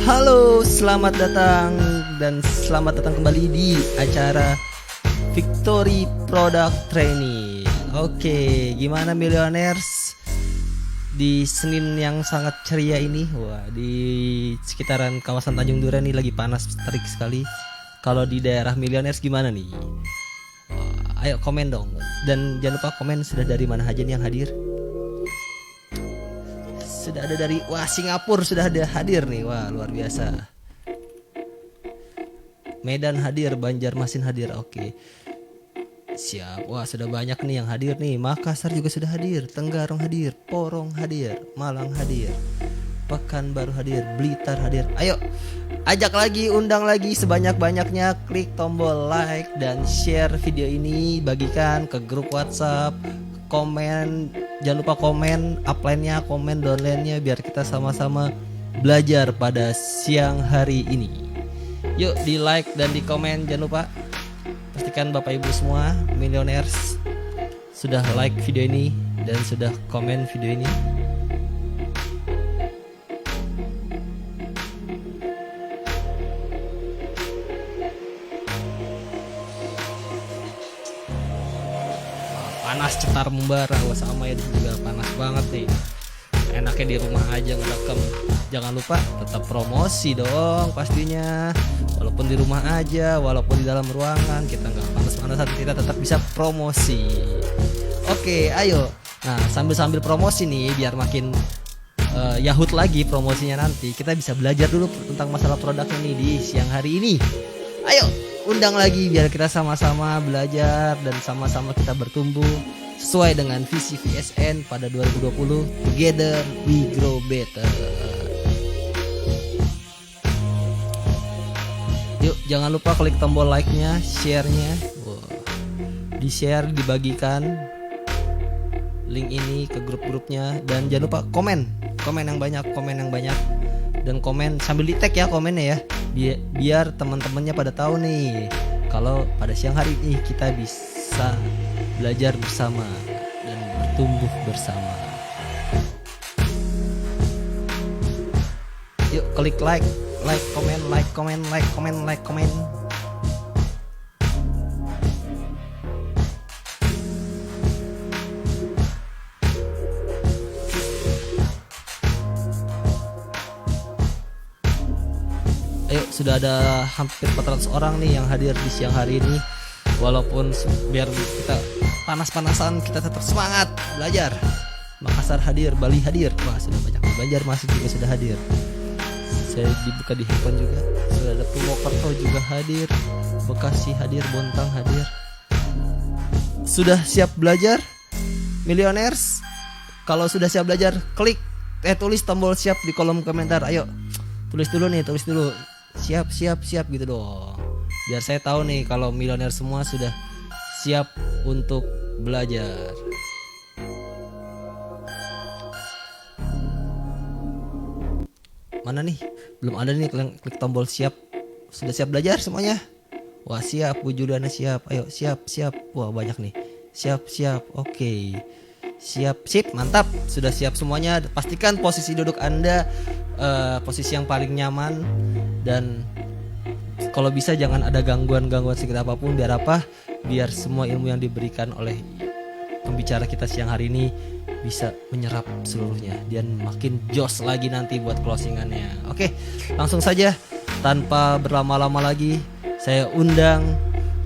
Halo, selamat datang dan selamat datang kembali di acara Victory Product Training. Oke, gimana millionaires di Senin yang sangat ceria ini? Wah, di sekitaran kawasan Tanjung Duren ini lagi panas terik sekali. Kalau di daerah millionaires gimana nih? Wah, ayo komen dong. Dan jangan lupa komen sudah dari mana aja nih yang hadir. Sudah ada dari Singapura sudah ada hadir nih. Wah, luar biasa. Medan hadir, Banjarmasin hadir. Oke. Siap. Wah, sudah banyak nih yang hadir nih. Makassar juga sudah hadir, Tenggarong hadir, Porong hadir, Malang hadir, Pekanbaru hadir, Blitar hadir. Ayo, ajak lagi, undang lagi sebanyak-banyaknya. Klik tombol like dan share video ini, bagikan ke grup WhatsApp. Komen, jangan lupa komen upline-nya, komen downline-nya biar kita sama-sama belajar pada siang hari ini. Yuk di like dan di komen, jangan lupa. Pastikan Bapak Ibu semua millionaires sudah like video ini dan sudah komen video ini. Panas cetar membara, sama ya juga panas banget nih. Enaknya di rumah aja ngerekam. Jangan lupa tetap promosi dong pastinya. Walaupun di rumah aja, walaupun di dalam ruangan, kita nggak panas-panasan, kita tetap bisa promosi. Oke, ayo. Nah, sambil promosi nih biar makin yahut lagi promosinya nanti. Kita bisa belajar dulu tentang masalah produk ini di siang hari ini. Ayo, undang lagi biar kita sama-sama belajar dan sama-sama kita bertumbuh sesuai dengan visi VSN pada 2020. Together we grow better. Yuk, jangan lupa klik tombol like-nya, share-nya. Di share, dibagikan link ini ke grup-grupnya, dan jangan lupa komen yang banyak, dan komen sambil di tag ya komennya ya, biar teman-temannya pada tahu nih kalau pada siang hari ini kita bisa belajar bersama dan bertumbuh bersama. Yuk klik like, komen. Ayo, sudah ada hampir 400 orang nih yang hadir di siang hari ini. Walaupun biar kita panas-panasan, kita tetap semangat belajar. Makassar hadir, Bali hadir. Wah, sudah banyak. Banjarmasin juga sudah hadir. Saya dibuka di handphone juga. Sudah ada Purwokerto juga hadir, Bekasi hadir, Bontang hadir. Sudah siap belajar, millionaires? Kalau sudah siap belajar, tulis tombol siap di kolom komentar. Ayo, tulis dulu. Siap gitu dong. Biar saya tahu nih kalau milioner semua sudah siap untuk belajar. Mana nih? Belum ada nih, klik tombol siap. Sudah siap belajar semuanya? Wah, siap. Bu Juliana siap. Ayo, siap. Wah, banyak nih. Siap. Oke. Siap, mantap. Sudah siap semuanya. Pastikan posisi duduk Anda posisi yang paling nyaman, dan kalau bisa jangan ada gangguan sedikit apapun. Biar apa? Biar semua ilmu yang diberikan oleh pembicara kita siang hari ini bisa menyerap seluruhnya dan makin jos lagi nanti buat closingannya. Oke, langsung saja tanpa berlama-lama lagi saya undang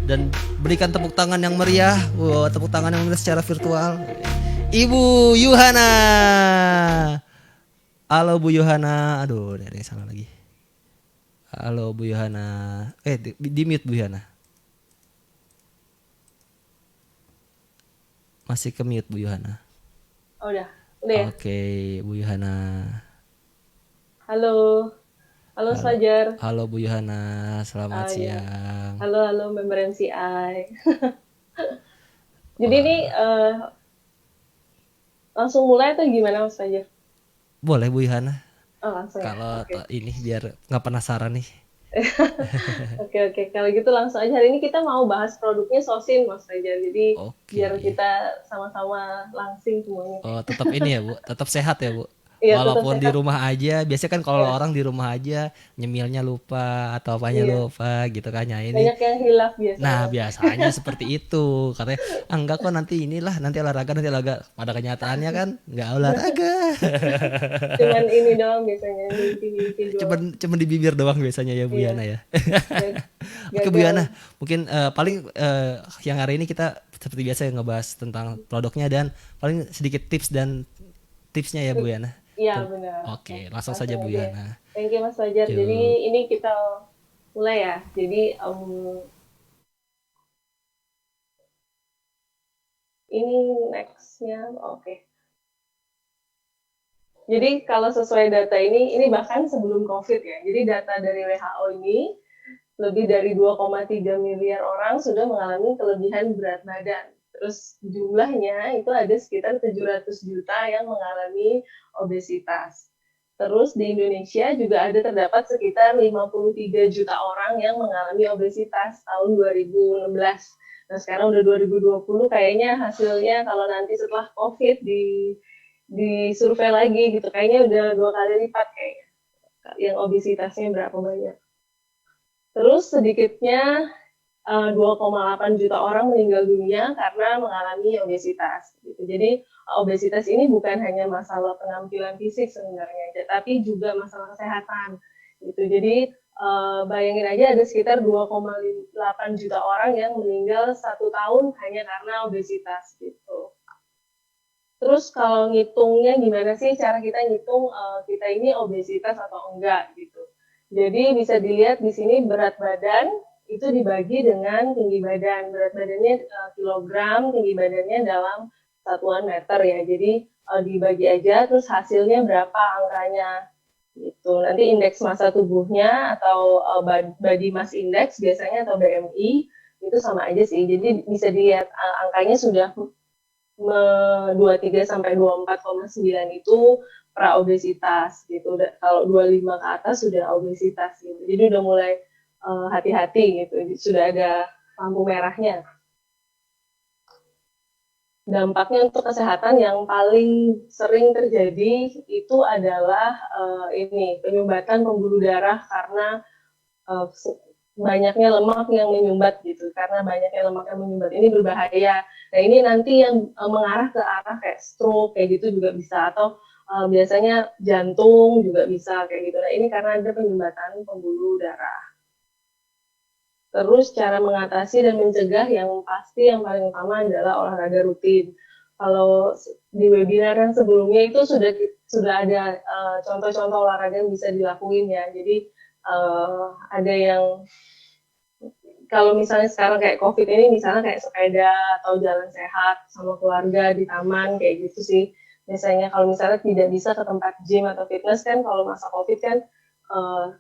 dan berikan tepuk tangan yang meriah. Tepuk tangan yang meriah secara virtual, Ibu Yuhana. Halo Bu Yuhana. Aduh, ada yang salah lagi. Halo Bu Yuhana. Di mute Bu Yuhana. Masih ke mute Bu Yuhana. Oh, udah ya. Oke, Bu Yuhana. Halo Fajar. Halo Bu Yuhana, selamat siang. Ya. Halo member MCI. Jadi ini langsung mulai atau gimana Mas Fajar? Boleh Bu Yuhana. Oh, langsung. Kalau ini biar nggak penasaran nih. Oke. Kalau gitu langsung aja. Hari ini kita mau bahas produknya Sosin Mas Fajar. Jadi biar kita sama-sama langsing semuanya. Oh, tetap ini ya Bu, tetap sehat ya Bu. Iya, tetap Walaupun di sehat. rumah aja, biasanya kan kalau Ya, orang di rumah aja nyemilnya lupa atau apanya iya. lupa gitu kan. Ya ini, Banyak yang hilaf nah biasanya. biasanya seperti itu. Katanya, ah, enggak kok nanti olahraga. Pada kenyataannya kan nggak olahraga. Cuman ini doang biasanya, mimpi-mimpi doang. Cuman cuman di bibir doang biasanya ya Bu Iya, Yana ya. ga- Oke Bu gagal. Yana, mungkin paling yang hari ini kita seperti biasa ya ngebahas tentang produknya dan paling sedikit tips dan tipsnya ya Bu Yana. Iya, benar. Oke, Oke, langsung saja langsung Bu aja ya. Yana. Thank you Mas Fajar. Jadi Yuk. ini kita mulai ya. Jadi ini nextnya, oke. Jadi kalau sesuai data ini bahkan sebelum COVID ya. Jadi data dari WHO ini lebih dari 2,3 miliar orang sudah mengalami kelebihan berat badan. Terus jumlahnya itu ada sekitar 700 juta yang mengalami obesitas. Terus di Indonesia juga ada terdapat sekitar 53 juta orang yang mengalami obesitas tahun 2016. Nah sekarang udah 2020, kayaknya hasilnya kalau nanti setelah COVID di survei lagi gitu, kayaknya udah 2 kali lipat kayaknya yang obesitasnya berapa banyak. Terus sedikitnya 2,8 juta orang meninggal dunia karena mengalami obesitas. Gitu. Jadi obesitas ini bukan hanya masalah penampilan fisik sebenarnya, tapi juga masalah kesehatan. Gitu. Jadi bayangin aja ada sekitar 2,8 juta orang yang meninggal 1 tahun hanya karena obesitas. Gitu. Terus kalau ngitungnya gimana sih cara kita ngitung kita ini obesitas atau enggak gitu. Jadi bisa dilihat di sini berat badan itu dibagi dengan tinggi badan. Berat badannya kilogram, tinggi badannya dalam satuan meter ya. Jadi dibagi aja terus hasilnya berapa angkanya gitu. Nanti indeks massa tubuhnya atau body mass index biasanya atau BMI itu sama aja sih. Jadi bisa dilihat angkanya sudah 23 sampai 24,9 itu pra obesitas gitu. Kalau 25 ke atas sudah obesitas gitu. Jadi udah mulai hati-hati gitu. Sudah ada lampu merahnya. Dampaknya untuk kesehatan yang paling sering terjadi itu adalah ini penyumbatan pembuluh darah karena uh, banyaknya lemak yang menyumbat gitu. Karena banyaknya lemak yang menyumbat ini berbahaya. Nah ini nanti yang mengarah ke arah kayak stroke kayak gitu juga bisa, atau biasanya jantung juga bisa kayak gitu. Nah ini karena ada penyumbatan pembuluh darah. Terus cara mengatasi dan mencegah yang pasti yang paling utama adalah olahraga rutin. Kalau di webinar yang sebelumnya itu sudah ada contoh-contoh olahraga yang bisa dilakuin ya. Jadi ada yang kalau misalnya sekarang kayak COVID ini misalnya kayak sepeda atau jalan sehat sama keluarga di taman kayak gitu sih. Biasanya kalau misalnya tidak bisa ke tempat gym atau fitness kan kalau masa COVID kan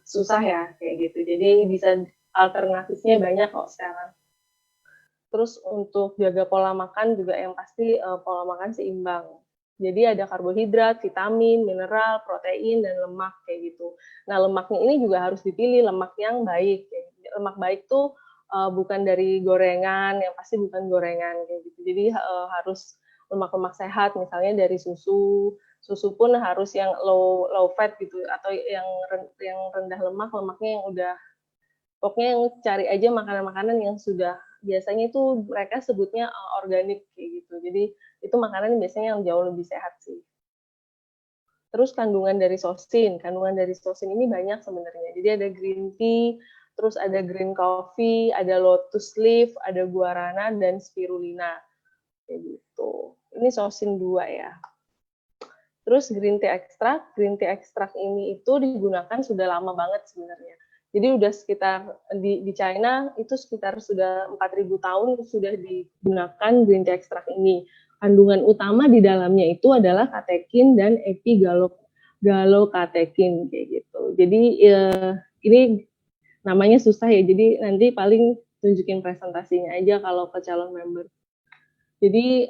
susah ya kayak gitu. Jadi bisa alternatifnya banyak kok sekarang. Terus untuk jaga pola makan juga yang pasti pola makan seimbang. Jadi ada karbohidrat, vitamin, mineral, protein, dan lemak kayak gitu. Nah lemaknya ini juga harus dipilih lemak yang baik. Lemak baik tuh bukan dari gorengan, yang pasti bukan gorengan kayak gitu. Jadi harus lemak-lemak sehat, misalnya dari susu. Susu pun harus yang low fat gitu, atau yang rendah lemak, lemaknya yang udah pokoknya yang cari aja makanan-makanan yang sudah biasanya itu mereka sebutnya organik kayak gitu. Jadi itu makanan biasanya yang jauh lebih sehat sih. Terus kandungan dari sosin ini banyak sebenarnya. Jadi ada green tea, terus ada green coffee, ada lotus leaf, ada guarana dan spirulina kayak gitu. Ini sosin 2 ya. Terus green tea ekstrak ini itu digunakan sudah lama banget sebenarnya. Jadi udah sekitar di China itu sekitar sudah 4.000 tahun sudah digunakan green tea ekstrak ini. Kandungan utama di dalamnya itu adalah katekin dan epigalokatekin kayak gitu. Jadi ini namanya susah ya. Jadi nanti paling tunjukin presentasinya aja kalau ke calon member. Jadi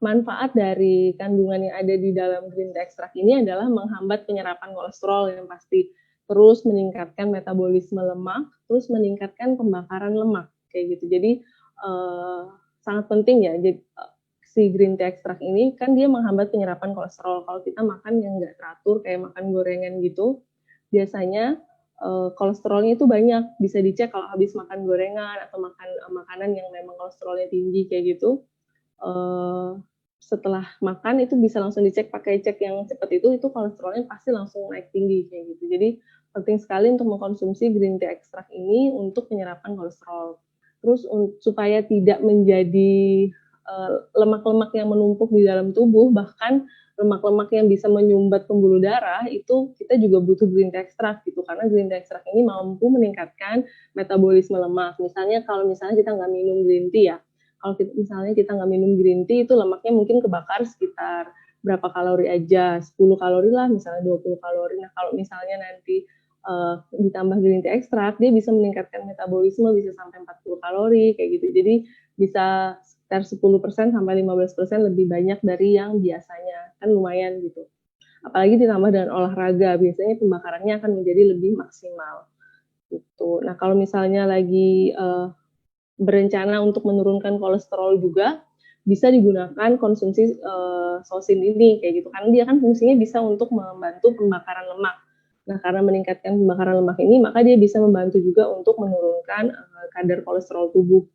manfaat dari kandungan yang ada di dalam green tea ekstrak ini adalah menghambat penyerapan kolesterol yang pasti, terus meningkatkan metabolisme lemak, terus meningkatkan pembakaran lemak kayak gitu. Jadi sangat penting ya. Jadi si green tea ekstrak ini kan dia menghambat penyerapan kolesterol. Kalau kita makan yang nggak teratur kayak makan gorengan gitu, biasanya kolesterolnya itu banyak. Bisa dicek kalau habis makan gorengan atau makan makanan yang memang kolesterolnya tinggi kayak gitu. Setelah makan itu bisa langsung dicek pakai cek yang cepat itu kolesterolnya pasti langsung naik tinggi kayak gitu. Jadi penting sekali untuk mengkonsumsi green tea ekstrak ini untuk penyerapan kolesterol. Terus supaya tidak menjadi lemak-lemak yang menumpuk di dalam tubuh, bahkan lemak-lemak yang bisa menyumbat pembuluh darah, itu kita juga butuh green tea ekstrak gitu, karena green tea ekstrak ini mampu meningkatkan metabolisme lemak. Misalnya kalau kita nggak minum green tea ya, kalau misalnya kita nggak minum green tea, itu lemaknya mungkin kebakar sekitar berapa kalori aja, 10 kalori lah, misalnya 20 kalori. Nah, kalau misalnya nanti ditambah green tea ekstrak, dia bisa meningkatkan metabolisme bisa sampai 40 kalori, kayak gitu. Jadi bisa sekitar 10% sampai 15% lebih banyak dari yang biasanya. Kan lumayan gitu. Apalagi ditambah dengan olahraga, biasanya pembakarannya akan menjadi lebih maksimal. Gitu. Nah, kalau misalnya lagi berencana untuk menurunkan kolesterol juga, bisa digunakan konsumsi sosin ini kayak gitu, karena dia kan fungsinya bisa untuk membantu pembakaran lemak. Nah, karena meningkatkan pembakaran lemak ini, maka dia bisa membantu juga untuk menurunkan kadar kolesterol tubuh.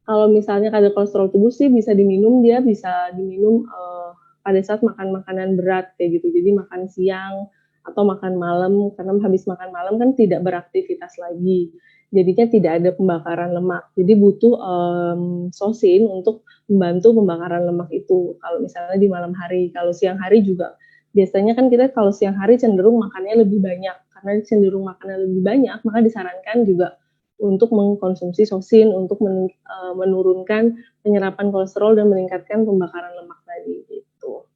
Kalau misalnya kadar kolesterol tubuh sih bisa diminum, dia bisa diminum pada saat makan makanan berat kayak gitu. Jadi makan siang atau makan malam, karena habis makan malam kan tidak beraktivitas lagi. Jadinya tidak ada pembakaran lemak. Jadi butuh sosin untuk membantu pembakaran lemak itu. Kalau misalnya di malam hari, kalau siang hari juga biasanya kan kita kalau siang hari cenderung makannya lebih banyak. Karena cenderung makannya lebih banyak, maka disarankan juga untuk mengkonsumsi sosin untuk menurunkan penyerapan kolesterol dan meningkatkan pembakaran lemak tadi gitu.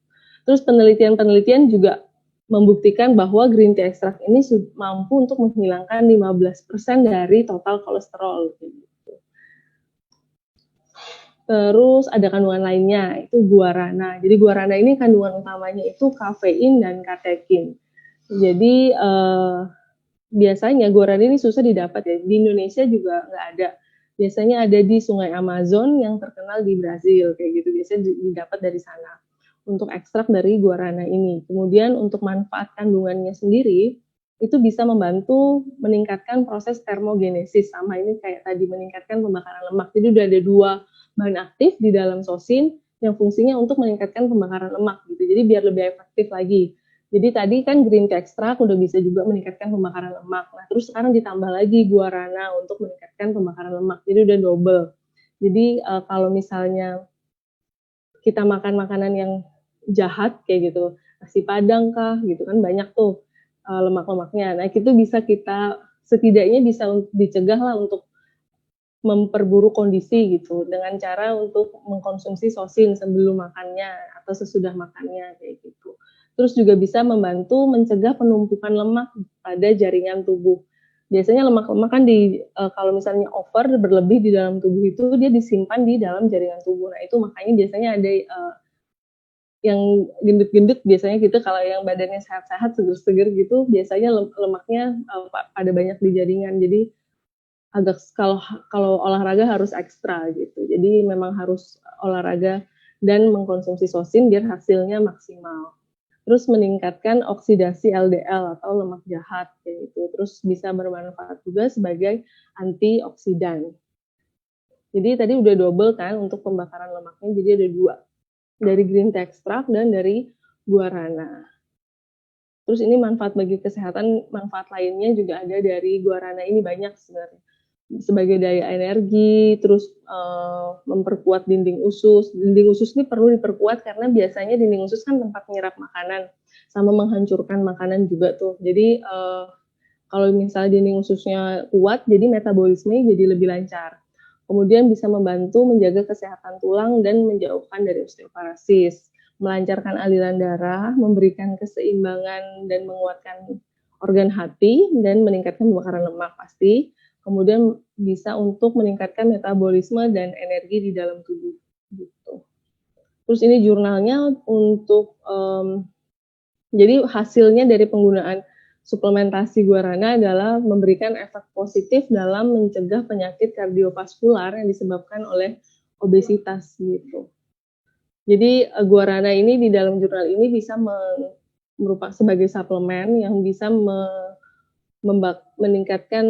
Terus penelitian-penelitian juga membuktikan bahwa green tea ekstrak ini mampu untuk menghilangkan 15% dari total kolesterol gitu. Terus ada kandungan lainnya, itu guarana. Jadi guarana ini kandungan utamanya itu kafein dan katekin. Jadi biasanya guarana ini susah didapat ya. Di Indonesia juga nggak ada. Biasanya ada di Sungai Amazon yang terkenal di Brazil kayak gitu. Biasanya didapat dari sana untuk ekstrak dari guarana ini. Kemudian untuk manfaat kandungannya sendiri itu bisa membantu meningkatkan proses termogenesis, sama ini kayak tadi meningkatkan pembakaran lemak. Jadi udah ada 2 bahan aktif di dalam sosin yang fungsinya untuk meningkatkan pembakaran lemak gitu. Jadi biar lebih efektif lagi. Jadi tadi kan green tea ekstrak udah bisa juga meningkatkan pembakaran lemak. Nah, terus sekarang ditambah lagi guarana untuk meningkatkan pembakaran lemak. Jadi udah double. Jadi kalau misalnya kita makan makanan yang jahat kayak gitu, nasi padang kah gitu kan banyak tuh lemak-lemaknya. Nah, itu bisa kita setidaknya bisa dicegah lah untuk memperburuk kondisi gitu dengan cara untuk mengkonsumsi sosin sebelum makannya atau sesudah makannya kayak gitu. Terus juga bisa membantu mencegah penumpukan lemak pada jaringan tubuh. Biasanya lemak-lemak kan kalau misalnya over berlebih di dalam tubuh itu dia disimpan di dalam jaringan tubuh. Nah, itu makanya biasanya ada yang gendut-gendut biasanya gitu, kalau yang badannya sehat-sehat seger-seger gitu biasanya lemaknya pada banyak di jaringan. Jadi agak kalau olahraga harus ekstra gitu. Jadi memang harus olahraga dan mengkonsumsi sosin biar hasilnya maksimal. Terus meningkatkan oksidasi LDL atau lemak jahat kayak gitu. Terus bisa bermanfaat juga sebagai antioksidan. Jadi tadi udah double kan untuk pembakaran lemaknya, jadi ada 2. Dari green tea ekstrak dan dari guarana. Terus ini manfaat bagi kesehatan, manfaat lainnya juga ada dari guarana ini banyak sebenarnya. Sebagai daya energi, terus memperkuat dinding usus. Dinding usus ini perlu diperkuat karena biasanya dinding usus kan tempat menyerap makanan, sama menghancurkan makanan juga tuh. Jadi kalau misalnya dinding ususnya kuat, jadi metabolismenya jadi lebih lancar. Kemudian bisa membantu menjaga kesehatan tulang dan menjauhkan dari osteoporosis, melancarkan aliran darah, memberikan keseimbangan dan menguatkan organ hati, dan meningkatkan pembakaran lemak pasti. Kemudian bisa untuk meningkatkan metabolisme dan energi di dalam tubuh. Gitu. Terus ini jurnalnya untuk, jadi hasilnya dari penggunaan suplementasi guarana adalah memberikan efek positif dalam mencegah penyakit kardiovaskular yang disebabkan oleh obesitas gitu. Jadi guarana ini di dalam jurnal ini bisa merupakan sebagai suplemen yang bisa meningkatkan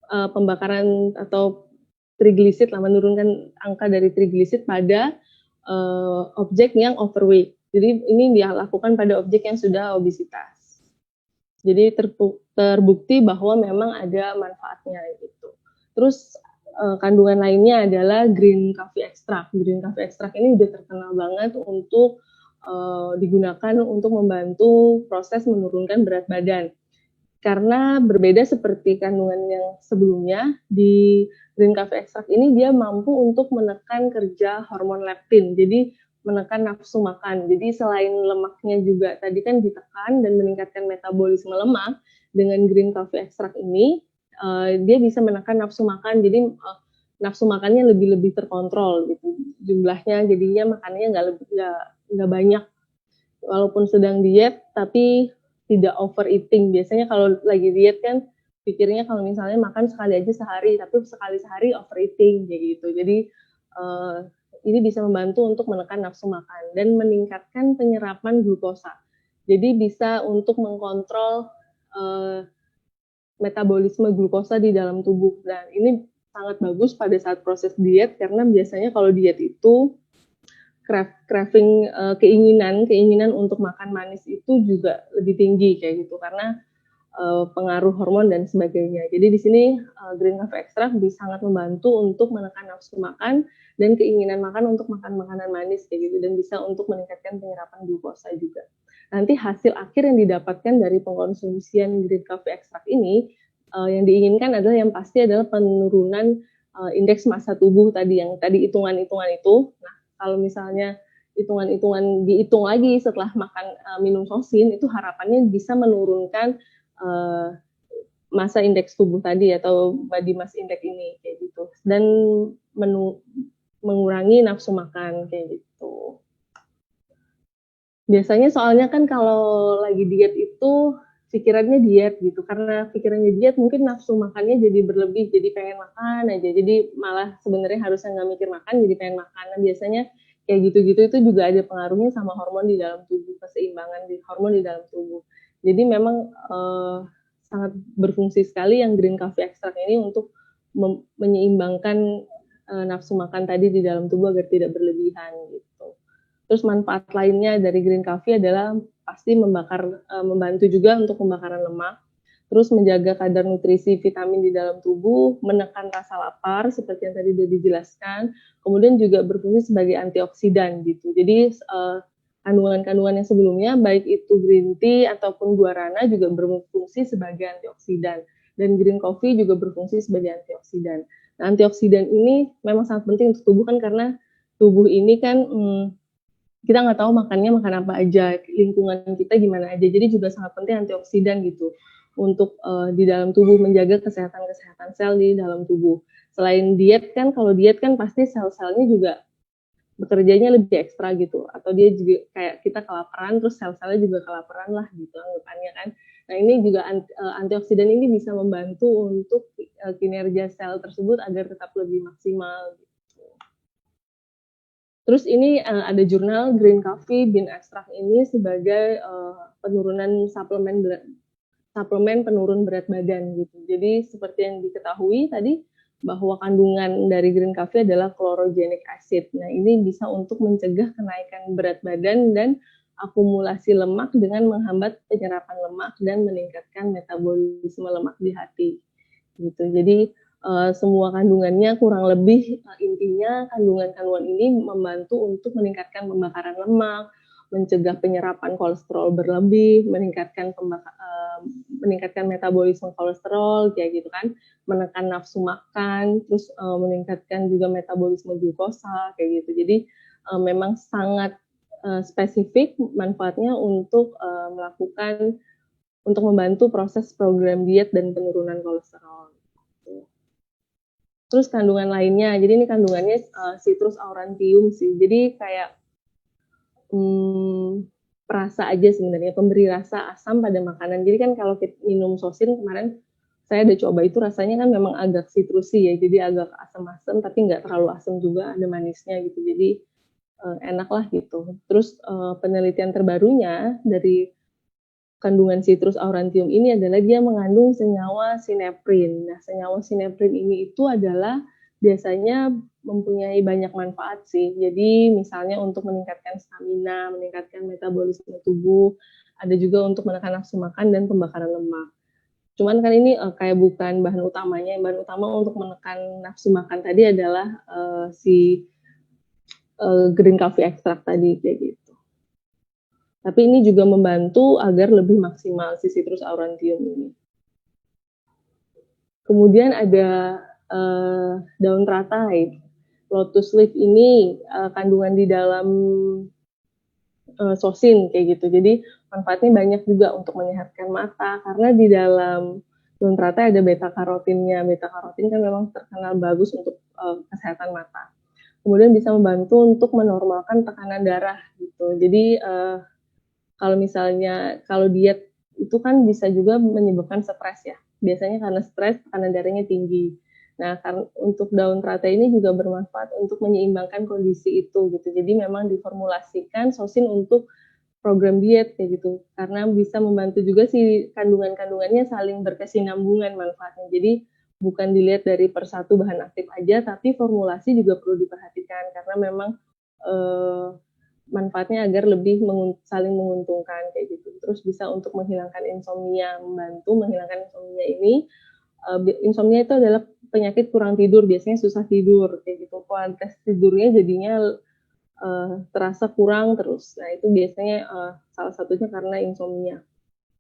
pembakaran atau triglisid lah, menurunkan angka dari triglisid pada objek yang overweight. Jadi ini dia lakukan pada objek yang sudah obesitas. Jadi terbukti bahwa memang ada manfaatnya gitu. Terus kandungan lainnya adalah green coffee extract. Green coffee extract ini udah terkenal banget untuk digunakan untuk membantu proses menurunkan berat badan. Karena berbeda seperti kandungan yang sebelumnya, di green coffee extract ini dia mampu untuk menekan kerja hormon leptin, jadi menekan nafsu makan. Jadi selain lemaknya juga tadi kan ditekan dan meningkatkan metabolisme lemak, dengan green coffee extract ini dia bisa menekan nafsu makan, jadi nafsu makannya lebih terkontrol gitu, jumlahnya jadinya makannya nggak banyak, walaupun sedang diet tapi tidak overeating. Biasanya kalau lagi diet kan pikirnya kalau misalnya makan sekali aja sehari, tapi sekali sehari overeating kayak gitu. Jadi ini bisa membantu untuk menekan nafsu makan dan meningkatkan penyerapan glukosa. Jadi bisa untuk mengkontrol metabolisme glukosa di dalam tubuh. Dan ini sangat bagus pada saat proses diet karena biasanya kalau diet itu craving, keinginan untuk makan manis itu juga lebih tinggi kayak gitu karena pengaruh hormon dan sebagainya. Jadi di sini green coffee extract bisa sangat membantu untuk menekan nafsu makan dan keinginan makan untuk makan makanan manis kayak gitu, dan bisa untuk meningkatkan penyerapan glukosa juga. Nanti hasil akhir yang didapatkan dari pengkonsumsian green coffee extract ini yang diinginkan adalah yang pasti adalah penurunan indeks massa tubuh tadi, yang tadi hitungan-hitungan itu. Nah, kalau misalnya hitungan-hitungan dihitung lagi setelah makan minum sosin, itu harapannya bisa menurunkan massa indeks tubuh tadi atau body mass index ini kayak gitu, dan mengurangi nafsu makan kayak gitu. Biasanya soalnya kan kalau lagi diet itu pikirannya diet gitu, karena pikirannya diet mungkin nafsu makannya jadi berlebih, jadi pengen makan aja, jadi malah sebenarnya harusnya nggak mikir makan jadi pengen makan. Nah, biasanya kayak gitu-gitu itu juga ada pengaruhnya sama hormon di dalam tubuh, keseimbangan di hormon di dalam tubuh. Jadi memang sangat berfungsi sekali yang green coffee extract ini untuk menyeimbangkan nafsu makan tadi di dalam tubuh agar tidak berlebihan gitu. Terus manfaat lainnya dari green coffee adalah pasti membantu juga untuk pembakaran lemak, terus menjaga kadar nutrisi vitamin di dalam tubuh, menekan rasa lapar seperti yang tadi sudah dijelaskan, kemudian juga berfungsi sebagai antioksidan gitu. Jadi kandungan-kandungan yang sebelumnya baik itu green tea ataupun guarana juga berfungsi sebagai antioksidan, dan green coffee juga berfungsi sebagai antioksidan. Nah, antioksidan ini memang sangat penting untuk tubuh kan, karena tubuh ini kan kita nggak tahu makannya makan apa aja, lingkungan kita gimana aja, jadi juga sangat penting antioksidan gitu untuk di dalam tubuh, menjaga kesehatan sel di dalam tubuh. Selain diet kan, kalau diet kan pasti sel-selnya juga bekerjanya lebih ekstra gitu, atau dia juga kayak kita kelaparan terus sel-selnya juga kelaparan lah gitu anggapannya kan. Nah, ini juga antioksidan ini bisa membantu untuk kinerja sel tersebut agar tetap lebih maksimal gitu. Terus ini ada jurnal Green Coffee Bean Extract ini sebagai penurunan suplemen penurun berat badan gitu. Jadi seperti yang diketahui tadi bahwa kandungan dari green coffee adalah chlorogenic acid. Nah, ini bisa untuk mencegah kenaikan berat badan dan akumulasi lemak dengan menghambat penyerapan lemak dan meningkatkan metabolisme lemak di hati. Gitu. Jadi semua kandungannya kurang lebih intinya kandungan-kandungan ini membantu untuk meningkatkan pembakaran lemak, mencegah penyerapan kolesterol berlebih, meningkatkan metabolisme kolesterol kayak gitu kan, menekan nafsu makan, terus meningkatkan juga metabolisme glukosa kayak gitu. Jadi memang sangat spesifik manfaatnya untuk untuk membantu proses program diet dan penurunan kolesterol. Terus kandungan lainnya, jadi ini kandungannya citrus aurantium sih. Jadi kayak perasa aja sebenarnya, pemberi rasa asam pada makanan. Jadi kan kalau kita minum sosin kemarin saya udah coba itu, rasanya kan memang agak citrusi ya, jadi agak asam-asam tapi nggak terlalu asam juga, ada manisnya gitu. Jadi enak lah gitu. Terus penelitian terbarunya dari kandungan citrus aurantium ini adalah dia mengandung senyawa sineprin. Nah, senyawa sineprin ini itu adalah biasanya mempunyai banyak manfaat sih. Jadi misalnya untuk meningkatkan stamina, meningkatkan metabolisme tubuh, ada juga untuk menekan nafsu makan dan pembakaran lemak. Cuman kan ini kayak bukan bahan utamanya. Bahan utama untuk menekan nafsu makan tadi adalah si green coffee extract tadi kayak gitu. Tapi ini juga membantu agar lebih maksimal si citrus aurantium ini. Kemudian ada daun teratai. Lotus leaf ini kandungan di dalam sosin kayak gitu. Jadi manfaatnya banyak juga untuk menyehatkan mata karena di dalam daun teratai ada beta karotinnya. Beta karotin kan memang terkenal bagus untuk kesehatan mata. Kemudian bisa membantu untuk menormalkan tekanan darah gitu. Jadi kalau diet itu kan bisa juga menyebabkan stres ya. Biasanya karena stres tekanan darahnya tinggi. Nah, untuk daun teratai ini juga bermanfaat untuk menyeimbangkan kondisi itu gitu. Jadi memang diformulasikan sosin untuk program diet kayak gitu. Karena bisa membantu juga si kandungan-kandungannya saling berkesinambungan manfaatnya. Jadi bukan dilihat dari per satu bahan aktif aja, tapi formulasi juga perlu diperhatikan karena memang manfaatnya agar lebih saling menguntungkan kayak gitu. Terus bisa untuk menghilangkan insomnia, membantu menghilangkan insomnia ini. Insomnia itu adalah penyakit kurang tidur, biasanya susah tidur kayak gitu. Kualitas tidurnya jadinya terasa kurang terus. Nah, itu biasanya salah satunya karena insomnia.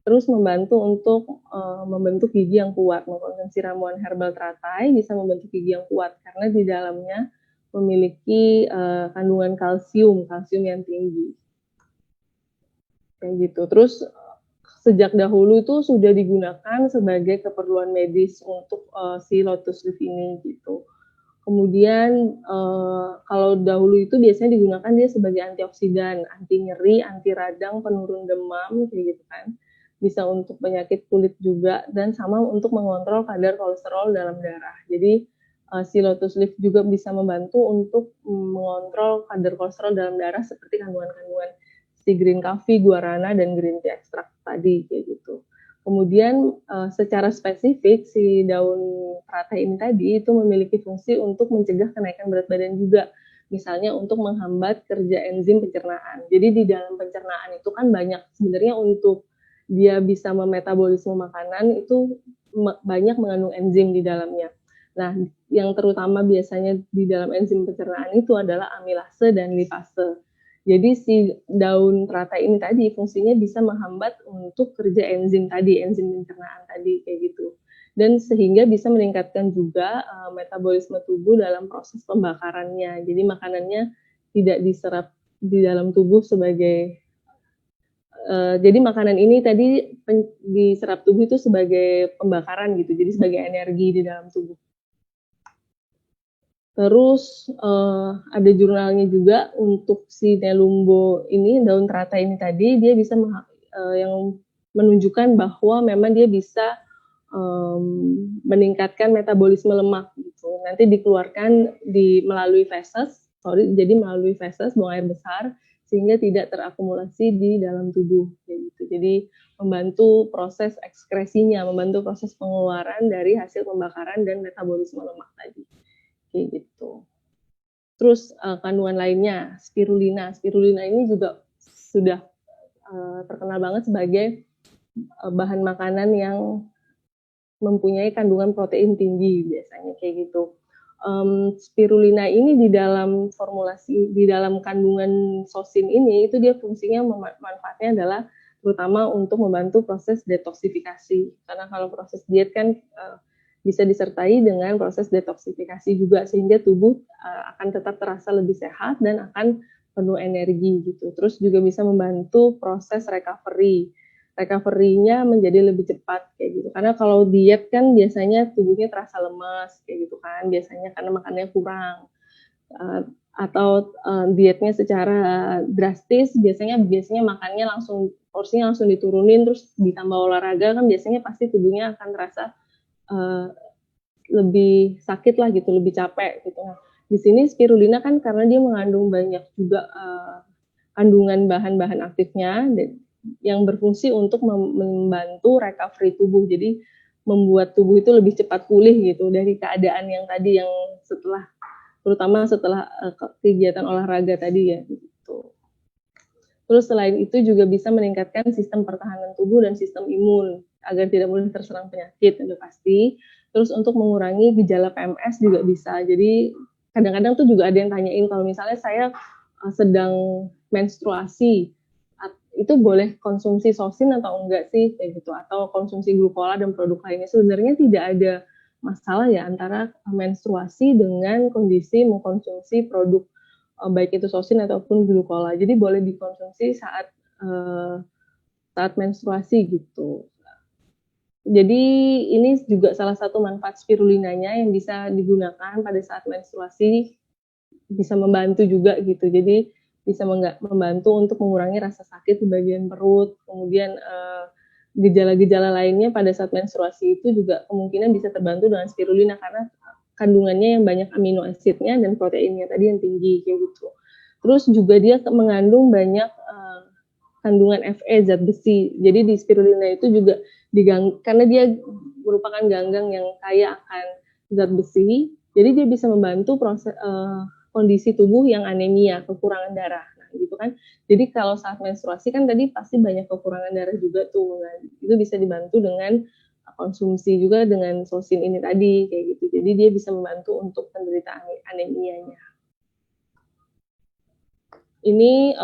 Terus membantu untuk membentuk gigi yang kuat. Mengkonsumsi ramuan herbal teratai bisa membentuk gigi yang kuat karena di dalamnya memiliki kandungan kalsium yang tinggi. Kayak gitu. Terus sejak dahulu itu sudah digunakan sebagai keperluan medis untuk si lotus leaf ini gitu. Kemudian kalau dahulu itu biasanya digunakan dia sebagai antioksidan, anti nyeri, anti radang, penurun demam kayak gitu kan. Bisa untuk penyakit kulit juga dan sama untuk mengontrol kadar kolesterol dalam darah. Jadi si lotus leaf juga bisa membantu untuk mengontrol kadar kolesterol dalam darah seperti kandungan-kandungan si green coffee, guarana, dan green tea extract tadi kayak gitu. Kemudian secara spesifik si daun teratai ini tadi itu memiliki fungsi untuk mencegah kenaikan berat badan juga. Misalnya untuk menghambat kerja enzim pencernaan. Jadi di dalam pencernaan itu kan banyak sebenarnya untuk dia bisa memetabolisme makanan itu banyak mengandung enzim di dalamnya. Nah, yang terutama biasanya di dalam enzim pencernaan itu adalah amilase dan lipase. Jadi si daun teratai ini tadi fungsinya bisa menghambat untuk kerja enzim tadi, enzim pencernaan tadi kayak gitu. Dan sehingga bisa meningkatkan juga metabolisme tubuh dalam proses pembakarannya. Jadi makanannya tidak diserap di dalam tubuh sebagai jadi makanan ini tadi diserap tubuh itu sebagai pembakaran gitu, jadi sebagai energi di dalam tubuh. Terus ada jurnalnya juga untuk si Nelumbo ini, daun teratai ini tadi, dia bisa yang menunjukkan bahwa memang dia bisa meningkatkan metabolisme lemak gitu. Nanti dikeluarkan melalui feses, jadi melalui feses, buang air besar, sehingga tidak terakumulasi di dalam tubuh gitu. Jadi membantu proses ekskresinya, membantu proses pengeluaran dari hasil pembakaran dan metabolisme lemak tadi. Kayak gitu. Terus kandungan lainnya, spirulina. Spirulina ini juga sudah terkenal banget sebagai bahan makanan yang mempunyai kandungan protein tinggi biasanya kayak gitu. Spirulina ini di dalam formulasi, di dalam kandungan sosin ini itu dia fungsinya manfaatnya adalah terutama untuk membantu proses detoksifikasi. Karena kalau proses diet kan bisa disertai dengan proses detoksifikasi juga sehingga tubuh akan tetap terasa lebih sehat dan akan penuh energi gitu. Terus juga bisa membantu proses recovery-nya menjadi lebih cepat kayak gitu. Karena kalau diet kan biasanya tubuhnya terasa lemas kayak gitu kan, biasanya karena makannya kurang. Atau dietnya secara drastis biasanya makannya langsung porsinya langsung diturunin terus ditambah olahraga kan biasanya pasti tubuhnya akan terasa lebih sakit lah gitu, lebih capek gitu. Di sini spirulina kan karena dia mengandung banyak juga kandungan bahan-bahan aktifnya yang berfungsi untuk membantu recovery tubuh. Jadi membuat tubuh itu lebih cepat pulih gitu dari keadaan yang tadi yang terutama setelah kegiatan olahraga tadi ya gitu. Terus selain itu juga bisa meningkatkan sistem pertahanan tubuh dan sistem imun agar tidak mudah terserang penyakit, itu pasti. Terus untuk mengurangi gejala PMS juga bisa. Jadi kadang-kadang tuh juga ada yang tanyain kalau misalnya saya sedang menstruasi, itu boleh konsumsi sosin atau enggak sih kayak gitu, atau konsumsi glukola dan produk lainnya. Sebenarnya tidak ada masalah ya antara menstruasi dengan kondisi mengkonsumsi produk baik itu sosin ataupun glukola. Jadi boleh dikonsumsi saat menstruasi gitu. Jadi ini juga salah satu manfaat spirulinanya yang bisa digunakan pada saat menstruasi, bisa membantu juga gitu. Jadi bisa membantu untuk mengurangi rasa sakit di bagian perut, kemudian gejala-gejala lainnya pada saat menstruasi itu juga kemungkinan bisa terbantu dengan spirulina karena kandungannya yang banyak amino asidnya dan proteinnya tadi yang tinggi kayak gitu. Terus juga dia mengandung banyak kandungan Fe, zat besi. Jadi di spirulina itu juga karena dia merupakan ganggang yang kaya akan zat besi, jadi dia bisa membantu proses kondisi tubuh yang anemia, kekurangan darah. Nah, gitu kan. Jadi kalau saat menstruasi kan tadi pasti banyak kekurangan darah juga tuh. Nah, itu bisa dibantu dengan konsumsi juga dengan sosin ini tadi kayak gitu. Jadi dia bisa membantu untuk penderita anemianya. Ini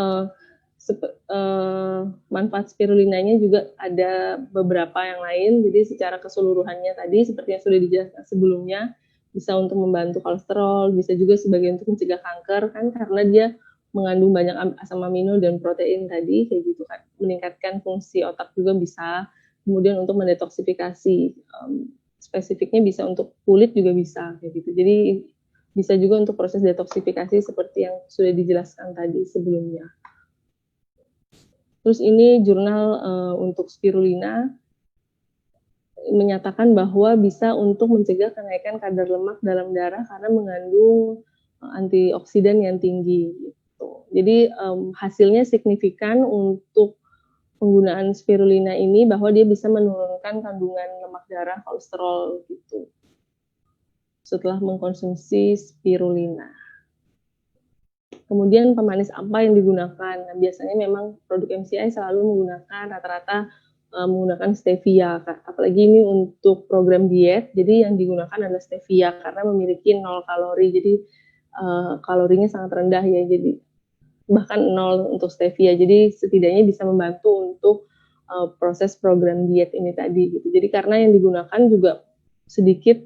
manfaat spirulinanya juga ada beberapa yang lain. Jadi secara keseluruhannya tadi seperti yang sudah dijelaskan sebelumnya, bisa untuk membantu kolesterol, bisa juga sebagai untuk mencegah kanker kan karena dia mengandung banyak asam amino dan protein tadi kayak gitu kan. Meningkatkan fungsi otak juga bisa. Kemudian untuk mendetoksifikasi, spesifiknya bisa untuk kulit juga bisa kayak gitu. Jadi bisa juga untuk proses detoksifikasi seperti yang sudah dijelaskan tadi sebelumnya. Terus ini jurnal untuk spirulina menyatakan bahwa bisa untuk mencegah kenaikan kadar lemak dalam darah karena mengandung antioksidan yang tinggi. Gitu. Jadi hasilnya signifikan untuk penggunaan spirulina ini bahwa dia bisa menurunkan kandungan lemak darah, kolesterol gitu. Setelah mengkonsumsi spirulina. Kemudian pemanis apa yang digunakan? Nah, biasanya memang produk MCI selalu menggunakan rata-rata menggunakan stevia, apalagi ini untuk program diet. Jadi yang digunakan adalah stevia karena memiliki 0 kalori, jadi kalorinya sangat rendah ya. Jadi bahkan 0 untuk stevia. Jadi setidaknya bisa membantu untuk proses program diet ini tadi. Gitu. Jadi karena yang digunakan juga sedikit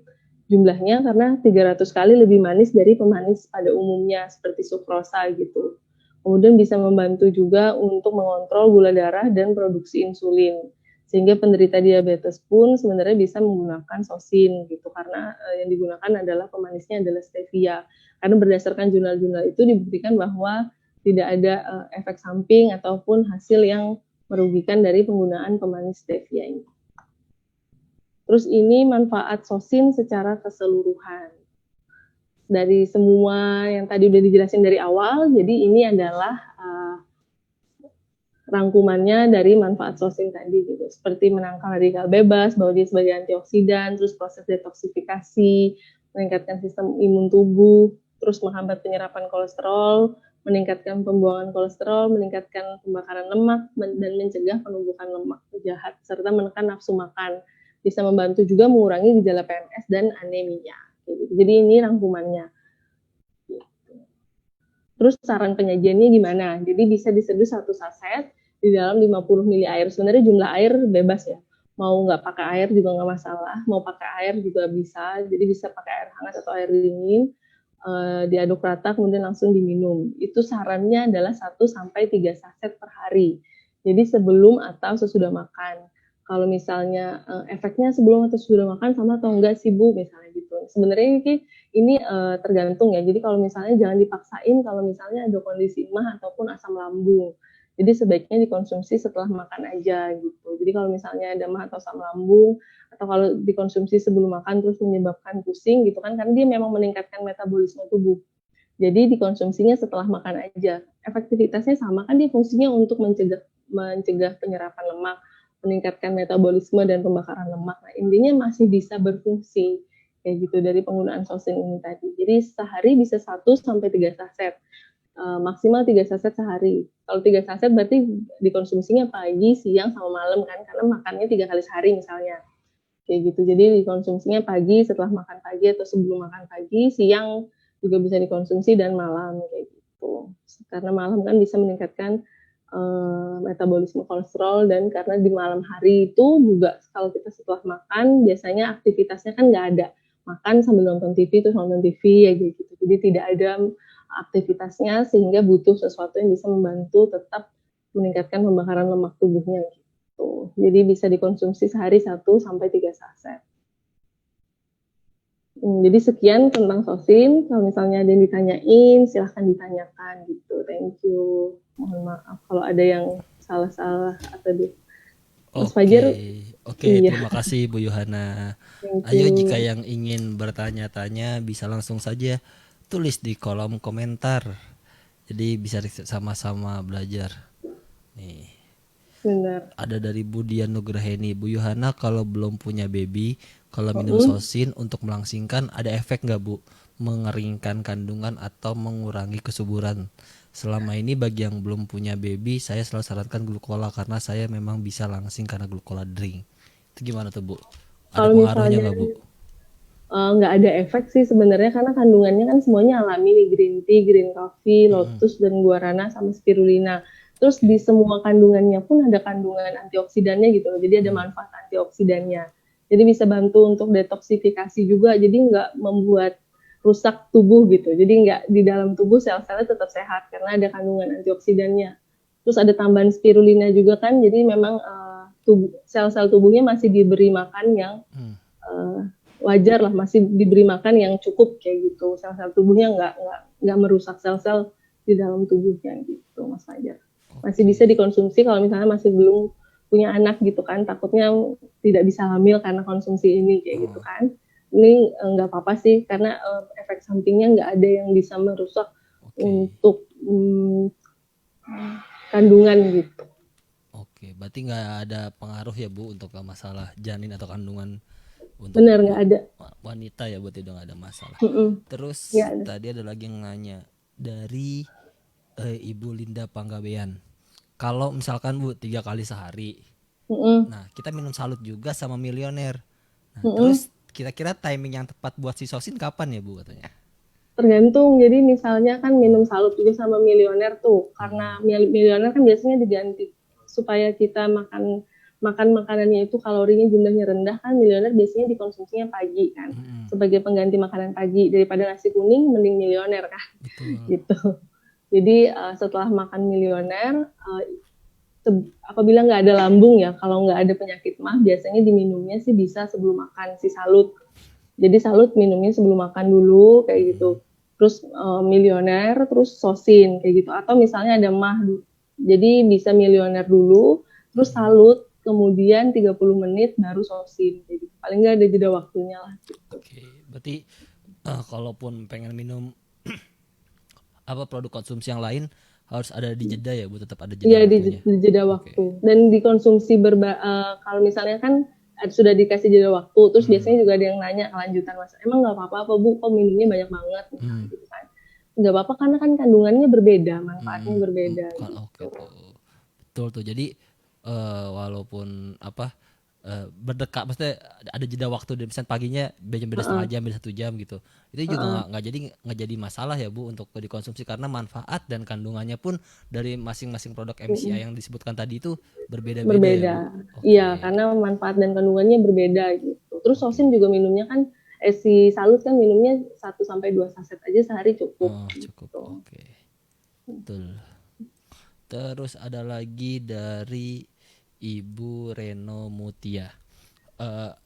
jumlahnya karena 300 kali lebih manis dari pemanis pada umumnya seperti sukrosa gitu. Kemudian bisa membantu juga untuk mengontrol gula darah dan produksi insulin. Sehingga penderita diabetes pun sebenarnya bisa menggunakan sosin gitu karena yang digunakan adalah pemanisnya adalah stevia. Karena berdasarkan jurnal-jurnal itu dibuktikan bahwa tidak ada efek samping ataupun hasil yang merugikan dari penggunaan pemanis stevia ini. Terus ini manfaat sosin secara keseluruhan. Dari semua yang tadi udah dijelasin dari awal, jadi ini adalah rangkumannya dari manfaat sosin tadi gitu. Seperti menangkal radikal bebas, bahwa dia sebagai antioksidan, terus proses detoksifikasi, meningkatkan sistem imun tubuh, terus menghambat penyerapan kolesterol, meningkatkan pembuangan kolesterol, meningkatkan pembakaran lemak, dan mencegah penumbukan lemak jahat, serta menekan nafsu makan. Bisa membantu juga mengurangi gejala PMS dan anemia. Gitu. Jadi ini rangkumannya. Terus saran penyajiannya gimana? Jadi bisa diseduh 1 saset di dalam 50 ml air. Sebenarnya jumlah air bebas ya. Mau nggak pakai air juga nggak masalah. Mau pakai air juga bisa. Jadi bisa pakai air hangat atau air dingin. Diaduk rata kemudian langsung diminum. Itu sarannya adalah 1-3 saset per hari. Jadi sebelum atau sesudah makan. Kalau misalnya efeknya sebelum atau sesudah makan sama atau enggak sih Bu misalnya gitu. Sebenarnya ini tergantung ya. Jadi kalau misalnya jangan dipaksain kalau misalnya ada kondisi emah ataupun asam lambung. Jadi sebaiknya dikonsumsi setelah makan aja gitu. Jadi kalau misalnya ada emah atau asam lambung atau kalau dikonsumsi sebelum makan terus menyebabkan pusing gitu kan karena dia memang meningkatkan metabolisme tubuh. Jadi dikonsumsinya setelah makan aja. Efektivitasnya sama kan, dia fungsinya untuk mencegah penyerapan lemak, meningkatkan metabolisme dan pembakaran lemak. Nah, intinya masih bisa berfungsi kayak gitu dari penggunaan sosin ini tadi. Jadi sehari bisa 1 sampai 3 saset. Maksimal 3 saset sehari. Kalau 3 saset berarti dikonsumsinya pagi, siang, sama malam kan, karena makannya 3 kali sehari misalnya. Kayak gitu. Jadi dikonsumsinya pagi setelah makan pagi atau sebelum makan pagi, siang juga bisa dikonsumsi, dan malam kayak gitu. Karena malam kan bisa meningkatkan metabolisme kolesterol, dan karena di malam hari itu juga kalau kita setelah makan biasanya aktivitasnya kan nggak ada, makan sambil nonton TV terus nonton TV ya gitu. Jadi tidak ada aktivitasnya, sehingga butuh sesuatu yang bisa membantu tetap meningkatkan pembakaran lemak tubuhnya gitu. Jadi bisa dikonsumsi sehari 1 sampai 3 saset. Jadi sekian tentang sosin. Kalau misalnya ada yang ditanyain, silahkan ditanyakan gitu. Thank you. Mohon maaf kalau ada yang salah-salah atau di Mas Fajar. Oke, Iya, terima kasih Bu Yohana. thank Ayo jika you. yang ingin bertanya-tanya bisa langsung saja tulis di kolom komentar. Jadi bisa sama-sama belajar. Nih, Benar. ada dari Bu Dian Nugraheni. Bu Yohana, kalau belum punya baby, kalau minum Mm-mm. sosin untuk melangsingkan ada efek nggak Bu? Mengeringkan kandungan atau mengurangi kesuburan? Selama ini bagi yang belum punya baby, saya selalu sarankan glukola karena saya memang bisa langsing karena glukola drink. Itu gimana tuh Bu? Ada Kalau pengaruhnya misalnya nggak Bu? nggak ada efek sih sebenarnya, karena kandungannya kan semuanya alami nih, green tea, green coffee, Mm-mm. lotus, dan guarana, sama spirulina. Terus Oke. di semua kandungannya pun ada kandungan antioksidannya gitu loh, jadi ada Hmm. manfaat antioksidannya. Jadi bisa bantu untuk detoksifikasi juga, jadi nggak membuat rusak tubuh gitu. Jadi nggak, di dalam tubuh sel-selnya tetap sehat karena ada kandungan antioksidannya. Terus ada tambahan spirulina juga kan, jadi memang sel-sel tubuhnya masih diberi makan yang Hmm. uh, wajar lah, masih diberi makan yang cukup kayak gitu, sel-sel tubuhnya nggak merusak sel-sel di dalam tubuhnya gitu, Mas Fajar. Masih bisa Oke. dikonsumsi kalau misalnya masih belum punya anak gitu kan, takutnya tidak bisa hamil karena konsumsi ini kayak gitu Oh, kan. Ini nggak apa-apa sih, karena efek sampingnya nggak ada yang bisa merusak oke. untuk kandungan gitu. Oke, berarti nggak ada pengaruh ya Bu untuk masalah janin atau kandungan untuk Benar, nggak ada. wanita ya, berarti udah nggak ada masalah. Nggak Terus ada. tadi ada lagi yang nanya dari Ibu Linda Panggabean. Kalau misalkan Bu 3 kali sehari, Mm-mm. nah kita minum salut juga sama milioner. Nah Mm-mm. terus kira-kira timing yang tepat buat si sosin kapan ya Bu katanya? Tergantung, jadi misalnya kan minum salut juga sama milioner tuh, karena milioner kan biasanya diganti supaya kita makan makanannya itu kalorinya jumlahnya rendah kan, milioner biasanya dikonsumsinya pagi kan, Mm-mm. sebagai pengganti makanan pagi. Daripada nasi kuning mending milioner kan Betul. gitu. Jadi setelah makan milioner, apabila nggak ada lambung ya, kalau nggak ada penyakit mah, biasanya diminumnya sih bisa sebelum makan si salut. Jadi salut minumnya sebelum makan dulu kayak Mm-mm. gitu. Terus milioner, terus sosin kayak gitu. Atau misalnya ada mah, jadi bisa milioner dulu, terus Mm-mm. salut, kemudian 30 menit baru sosin kayak gitu. Paling nggak ada jeda waktunya lah gitu. Oke, berarti kalaupun pengen minum apa produk konsumsi yang lain harus ada di jeda ya Bu, tetap ada jeda Iya, waktunya. di jeda Oke. waktu. Dan dikonsumsi kalau misalnya kan sudah dikasih jeda waktu, terus Mm-mm. biasanya juga ada yang nanya kelanjutan, Mas, emang nggak apa-apa apa Bu, kok minumnya banyak banget misalnya Mm. gitu kan. Nggak apa-apa karena kan kandungannya berbeda, manfaatnya Mm-mm. berbeda Oke gitu. tuh, betul tuh. Jadi walaupun apa berdekat, maksudnya ada jeda waktu, dan misalnya paginya beda setengah Uh-uh. jam, beda 1 jam gitu. Itu juga Uh-uh. nggak jadi masalah ya Bu untuk dikonsumsi karena manfaat dan kandungannya pun dari masing-masing produk MCI yang disebutkan tadi itu berbeda-beda ya Berbeda. Bu. Iya, Oke. karena manfaat dan kandungannya berbeda gitu. Terus Oke. sosin juga minumnya kan, si salut kan minumnya 1 sampai 2 saset aja sehari cukup Oh, cukup. gitu. Oke. Betul. Terus ada lagi dari Ibu Reno Mutia.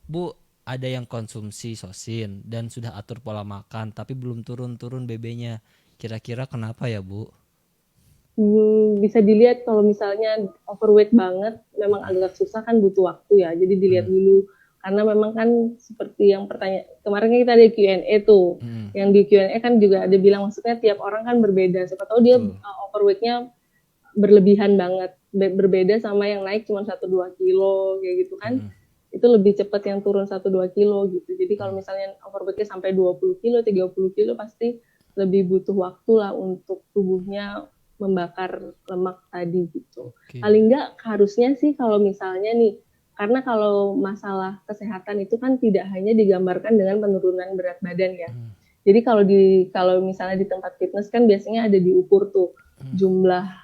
Bu, ada yang konsumsi sosin dan sudah atur pola makan tapi belum turun-turun BB-nya. Kira-kira kenapa ya Bu? Bisa dilihat kalau misalnya overweight banget, memang agak susah kan, butuh waktu ya. Jadi dilihat Hmm. dulu Karena memang kan seperti yang pertanyaan kemarin kan kita ada Q&A tuh, yang di Q&A kan juga ada bilang maksudnya tiap orang kan berbeda. Siapa tahu dia overweightnya berlebihan banget, berbeda sama yang naik cuma 1-2 kilo kayak gitu kan. Itu lebih cepat yang turun 1-2 kilo gitu. Jadi kalau misalnya overweightnya sampai 20 kilo, 30 kilo pasti lebih butuh waktu lah untuk tubuhnya membakar lemak tadi gitu. Paling enggak harusnya sih kalau misalnya nih, karena kalau masalah kesehatan itu kan tidak hanya digambarkan dengan penurunan berat badan ya. Jadi kalau misalnya di tempat fitness kan biasanya ada diukur tuh jumlah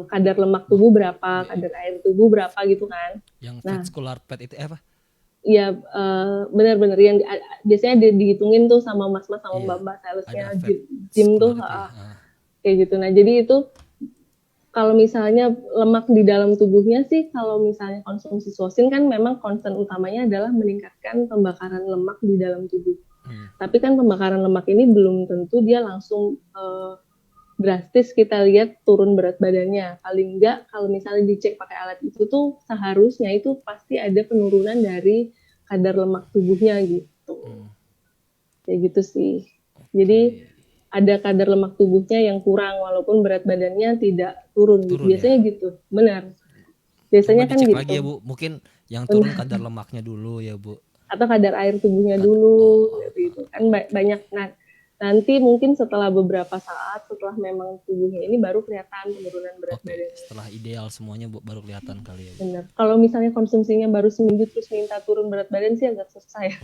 kadar lemak tubuh berapa, kadar air tubuh berapa gitu kan. Yang vascular fat itu apa? Iya, benar-benar yang biasanya dihitungin tuh sama mas-mas sama mbak-mbak salesnya gym tuh kayak gitu. Nah jadi itu kalau misalnya lemak di dalam tubuhnya sih, kalau misalnya konsumsi sosin kan memang concern utamanya adalah meningkatkan pembakaran lemak di dalam tubuh. Tapi kan pembakaran lemak ini belum tentu dia langsung drastis kita lihat turun berat badannya. Paling enggak kalau misalnya dicek pakai alat itu tuh seharusnya itu pasti ada penurunan dari kadar lemak tubuhnya gitu. Kayak gitu sih. Jadi ada kadar lemak tubuhnya yang kurang walaupun berat badannya tidak turun gitu. Biasanya gitu. Benar. Biasanya coba kan dicek gitu. lagi ya Bu, mungkin yang turun kadar lemaknya dulu ya Bu. Atau kadar air tubuhnya dulu gitu. Kan banyak nanti mungkin setelah beberapa saat setelah memang tubuhnya ini baru kelihatan penurunan berat badan. Setelah ideal semuanya Bu, baru kelihatan kali ya Bu. Benar. Kalau misalnya konsumsinya baru seminggu terus minta turun berat badan sih agak susah ya.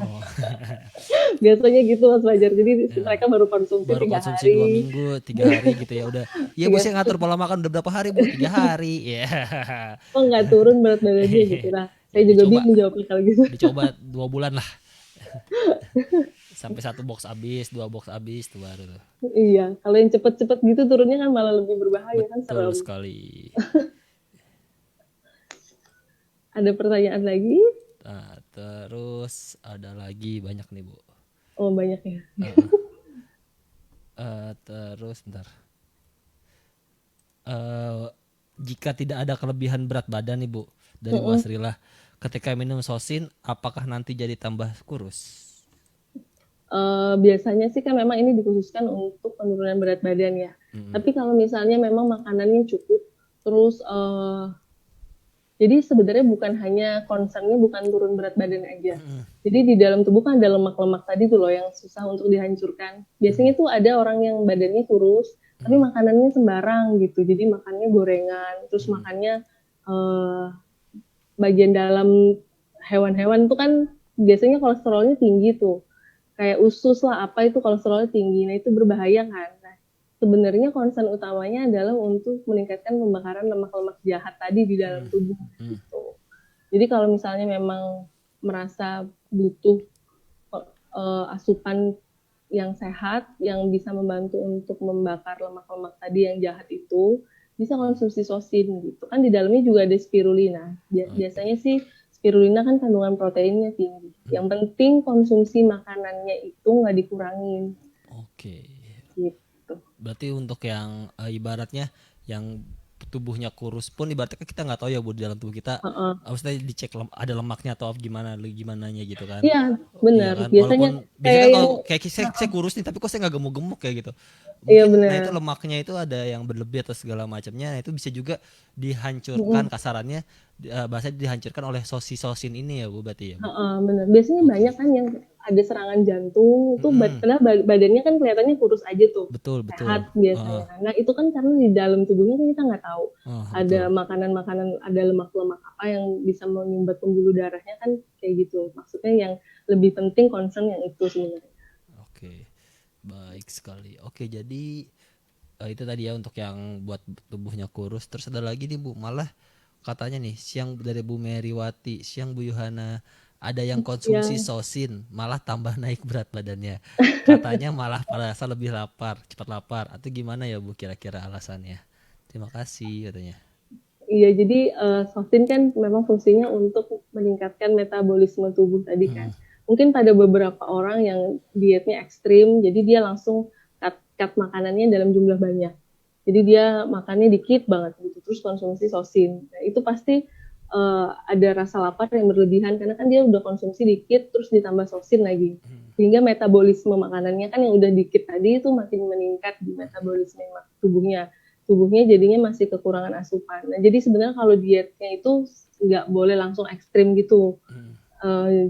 Biasanya gitu Mas Fajar. Jadi mereka baru konsumsi 3 hari. 2 minggu, 3 hari gitu ya udah. Iya Bu, saya ngatur pola makan udah berapa hari Bu? 3 hari. Ya. Oh nggak turun berat badannya gitu lah. Saya juga bingung jawabnya kalau gitu. Dicoba 2 bulan lah. Sampai 1 box habis, 2 box habis tuh baru. Iya, kalau yang cepet-cepet gitu turunnya kan malah lebih berbahaya. Betul kan serem. Betul sekali. Ada pertanyaan lagi? Nah, terus ada lagi banyak nih Bu. Oh banyak ya. Terus bentar. Jika tidak ada kelebihan berat badan nih Bu dari Bu Asrila, ketika minum sosin apakah nanti jadi tambah kurus? Biasanya sih kan memang ini dikhususkan untuk penurunan berat badan ya. Tapi kalau misalnya memang makanannya cukup, terus jadi sebenarnya bukan hanya concernnya bukan turun berat badan aja. Jadi di dalam tubuh kan ada lemak-lemak tadi tuh loh yang susah untuk dihancurkan. Biasanya tuh ada orang yang badannya kurus, tapi makanannya sembarang gitu. Jadi makannya gorengan, terus makannya bagian dalam hewan-hewan tuh kan biasanya kolesterolnya tinggi tuh. Kayak usus lah apa itu kolesterolnya tinggi. Nah itu berbahaya kan. Nah, sebenarnya concern utamanya adalah untuk meningkatkan pembakaran lemak-lemak jahat tadi di dalam tubuh gitu. Jadi kalau misalnya memang merasa butuh asupan yang sehat yang bisa membantu untuk membakar lemak-lemak tadi yang jahat itu, bisa konsumsi sosin gitu. Kan di dalamnya juga ada spirulina. Biasanya sih spirulina kan kandungan proteinnya tinggi. Yang penting konsumsi makanannya itu nggak dikurangin. Oke. Gitu. Berarti untuk yang ibaratnya yang tubuhnya kurus pun ibaratnya kita nggak tahu ya Bu di dalam tubuh kita. Maksudnya dicek ada lemaknya atau gimananya gitu kan. Iya benar. Iya kan? Biasanya kan kalau kayak saya kurus nih tapi kok saya nggak gemuk-gemuk kayak gitu. Iya Mungkin benar. nah itu lemaknya itu ada yang berlebih atau segala macamnya. Nah itu bisa juga dihancurkan kasarannya bahasanya dihancurkan oleh sosin ini ya Bu berarti ya Bu. Benar. Biasanya banyak kan yang ada serangan jantung tuh padahal badannya kan kelihatannya kurus aja tuh. Betul. Sehat biasanya. Nah itu kan karena di dalam tubuhnya kan kita nggak tahu. Ada makanan-makanan, ada lemak-lemak apa yang bisa menyumbat pembuluh darahnya kan kayak gitu. Maksudnya yang lebih penting concern yang itu sebenarnya. Oke. Baik sekali. Oke, jadi itu tadi ya untuk yang buat tubuhnya kurus. Terus ada lagi nih Bu, malah katanya nih siang dari Bu Meriwati, siang Bu Yohana, ada yang konsumsi sosin malah tambah naik berat badannya. Katanya malah merasa lebih lapar, cepat lapar. Atau gimana ya Bu kira-kira alasannya? Terima kasih katanya. Iya, jadi sosin kan memang fungsinya untuk meningkatkan metabolisme tubuh tadi kan. Mungkin pada beberapa orang yang dietnya ekstrim, jadi dia langsung cut makanannya dalam jumlah banyak. Jadi dia makannya dikit banget gitu, terus konsumsi sosin. Nah, itu pasti ada rasa lapar yang berlebihan karena kan dia udah konsumsi dikit terus ditambah sosin lagi. Sehingga metabolisme makanannya kan yang udah dikit tadi itu makin meningkat di metabolisme tubuhnya. Tubuhnya jadinya masih kekurangan asupan. Nah, jadi sebenarnya kalau dietnya itu nggak boleh langsung ekstrim gitu.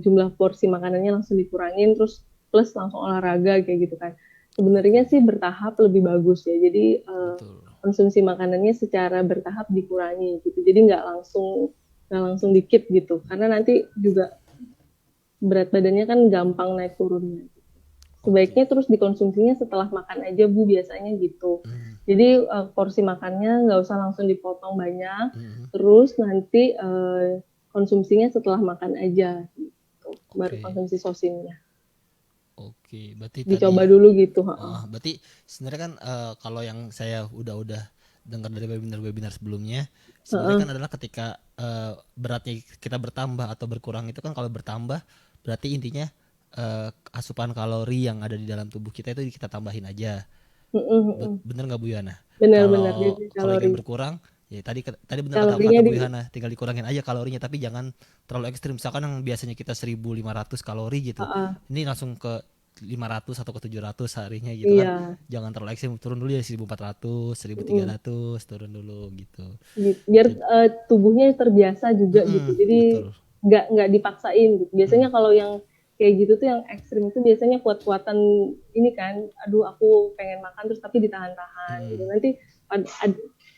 Jumlah porsi makanannya langsung dikurangin terus plus langsung olahraga kayak gitu kan. Sebenarnya sih bertahap lebih bagus ya. Jadi konsumsi makanannya secara bertahap dikurangi gitu. Jadi nggak langsung dikit gitu. Karena nanti juga berat badannya kan gampang naik turunnya. Sebaiknya terus dikonsumsinya setelah makan aja Bu, biasanya gitu. Jadi porsi makannya nggak usah langsung dipotong banyak, terus nanti konsumsinya setelah makan aja gitu. Baru konsumsi sosinnya. Oke, berarti dicoba tadi dulu gitu. berarti sebenarnya kan kalau yang saya udah dengar dari webinar sebelumnya, sebenarnya kan adalah ketika beratnya kita bertambah atau berkurang itu kan, kalau bertambah berarti intinya asupan kalori yang ada di dalam tubuh kita itu kita tambahin aja. Bener nggak Bu Yana? Benar. Kalau ingin berkurang, ya tadi benar kata Bu Yana, tinggal dikurangin aja kalorinya, tapi jangan terlalu ekstrim. Misalkan yang biasanya kita 1.500 kalori gitu, ini langsung ke 500 atau ke 700 harinya gitu kan. Jangan terlalu ekstrim, turun dulu ya 1.400, 1.300, turun dulu gitu. Biar tubuhnya terbiasa juga gitu. Jadi nggak dipaksain gitu. Biasanya kalau yang kayak gitu tuh yang ekstrim itu biasanya kuat-kuatan ini kan, aduh aku pengen makan terus tapi ditahan-tahan gitu. Nanti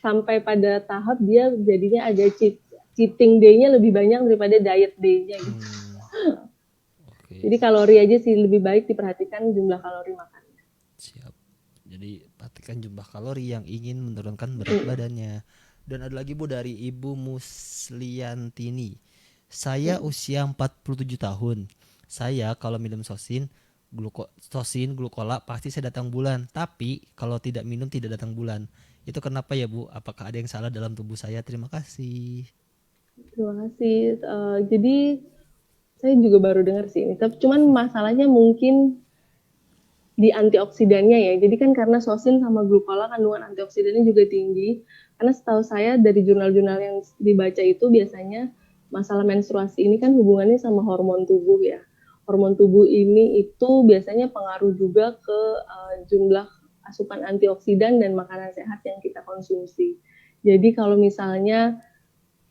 sampai pada tahap dia jadinya ada cheating day-nya lebih banyak daripada diet day-nya gitu. Jadi kalori aja sih lebih baik diperhatikan jumlah kalori makannya. Siap. Jadi perhatikan jumlah kalori yang ingin menurunkan berat badannya. Dan ada lagi Bu dari Ibu Musliantini. Saya usia 47 tahun. Saya kalau minum sosin, glukola pasti saya datang bulan. Tapi kalau tidak minum tidak datang bulan. Itu kenapa ya Bu? Apakah ada yang salah dalam tubuh saya? Terima kasih. Terima kasih. Jadi saya juga baru dengar sih ini. Tapi cuman masalahnya mungkin di antioksidannya ya. Jadi kan karena sosin sama glukola kandungan antioksidannya juga tinggi. Karena setahu saya dari jurnal-jurnal yang dibaca itu biasanya masalah menstruasi ini kan hubungannya sama hormon tubuh ya. Hormon tubuh ini itu biasanya pengaruh juga ke jumlah asupan antioksidan dan makanan sehat yang kita konsumsi. Jadi kalau misalnya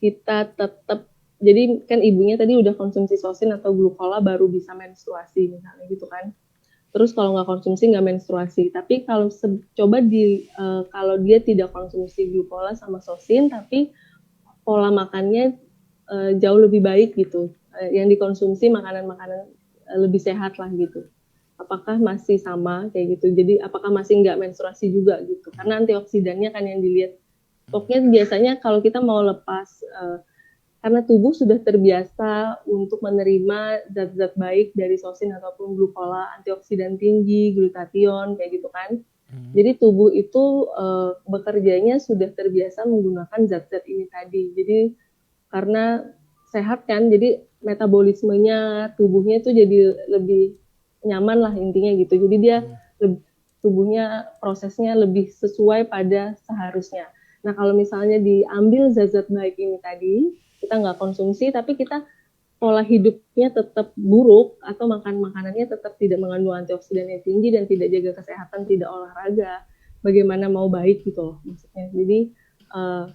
kita tetap, jadi kan ibunya tadi udah konsumsi sosin atau glukola baru bisa menstruasi misalnya gitu kan. Terus kalau nggak konsumsi nggak menstruasi. Tapi kalau coba kalau dia tidak konsumsi glukola sama sosin, tapi pola makannya jauh lebih baik gitu. Yang dikonsumsi makanan-makanan lebih sehat lah gitu. Apakah masih sama kayak gitu? Jadi apakah masih nggak menstruasi juga gitu? Karena antioksidannya kan yang dilihat. Pokoknya biasanya kalau kita mau lepas, karena tubuh sudah terbiasa untuk menerima zat-zat baik dari sosin ataupun glukola, antioksidan tinggi, glutathione kayak gitu kan. Jadi tubuh itu bekerjanya sudah terbiasa menggunakan zat-zat ini tadi. Jadi karena sehat kan, jadi metabolismenya tubuhnya itu jadi lebih nyaman lah intinya gitu. Jadi dia tubuhnya prosesnya lebih sesuai pada seharusnya. Nah kalau misalnya diambil zat-zat baik ini tadi, kita nggak konsumsi, tapi kita pola hidupnya tetap buruk atau makan makanannya tetap tidak mengandung antioksidan yang tinggi dan tidak jaga kesehatan, tidak olahraga, bagaimana mau baik gitu loh maksudnya. Jadi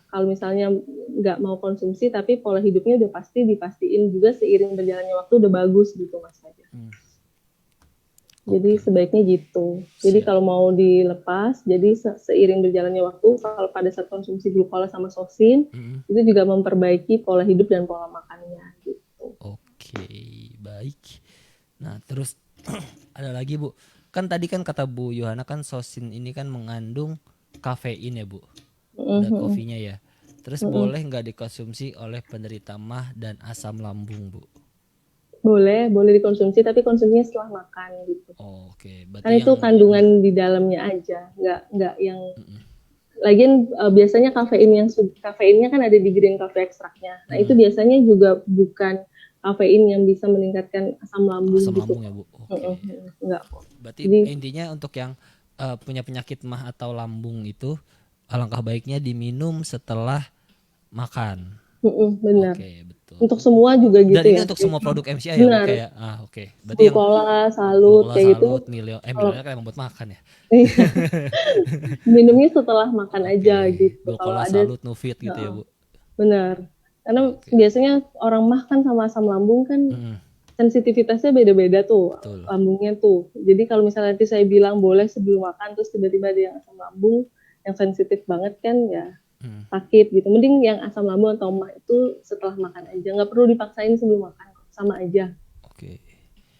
kalau misalnya nggak mau konsumsi tapi pola hidupnya udah pasti dipastiin juga seiring berjalannya waktu udah bagus gitu Mas Fajar. Jadi sebaiknya gitu. Jadi kalau mau dilepas, jadi seiring berjalannya waktu, kalau pada saat konsumsi glukola sama sosin, itu juga memperbaiki pola hidup dan pola makannya gitu. Oke, baik. Nah terus ada lagi Bu, kan tadi kan kata Bu Yohana kan sosin ini kan mengandung kafein ya Bu, ada kopinya ya. Terus boleh nggak dikonsumsi oleh penderita MAH dan asam lambung Bu? Boleh dikonsumsi, tapi konsumsinya setelah makan gitu. Oke, kan itu kandungan di dalamnya aja, nggak yang lagian biasanya kafeinnya kan ada di green coffee ekstraknya. Nah itu biasanya juga bukan kafein yang bisa meningkatkan asam lambung gitu. Lambung ya Bu. Enggak. Berarti intinya untuk yang punya penyakit MAH atau lambung itu alangkah baiknya diminum setelah makan. Benar. Oke, betul. Untuk semua juga Dan gitu ini ya. untuk semua produk MCI ya, Bu, Benar. kayak oke. Berarti yang Coca-Cola, Salut Coca-Cola, kayak gitu. Salut, Kalau Milioner kan emang buat makan ya. minumnya setelah makan aja Oke, gitu. Kalau Coca-Cola, ada, Salut, Nufit gitu ya, Bu. benar. Karena Oke. biasanya orang makan sama asam lambung kan Mm-mm, sensitivitasnya beda-beda tuh betul. lambungnya tuh. Jadi kalau misalnya nanti saya bilang boleh sebelum makan terus tiba-tiba ada yang asam lambung yang sensitif banget kan ya Mm, sakit gitu. Mending yang asam lambung atau mah itu setelah makan aja. Nggak perlu dipaksain sebelum makan, sama aja. oke,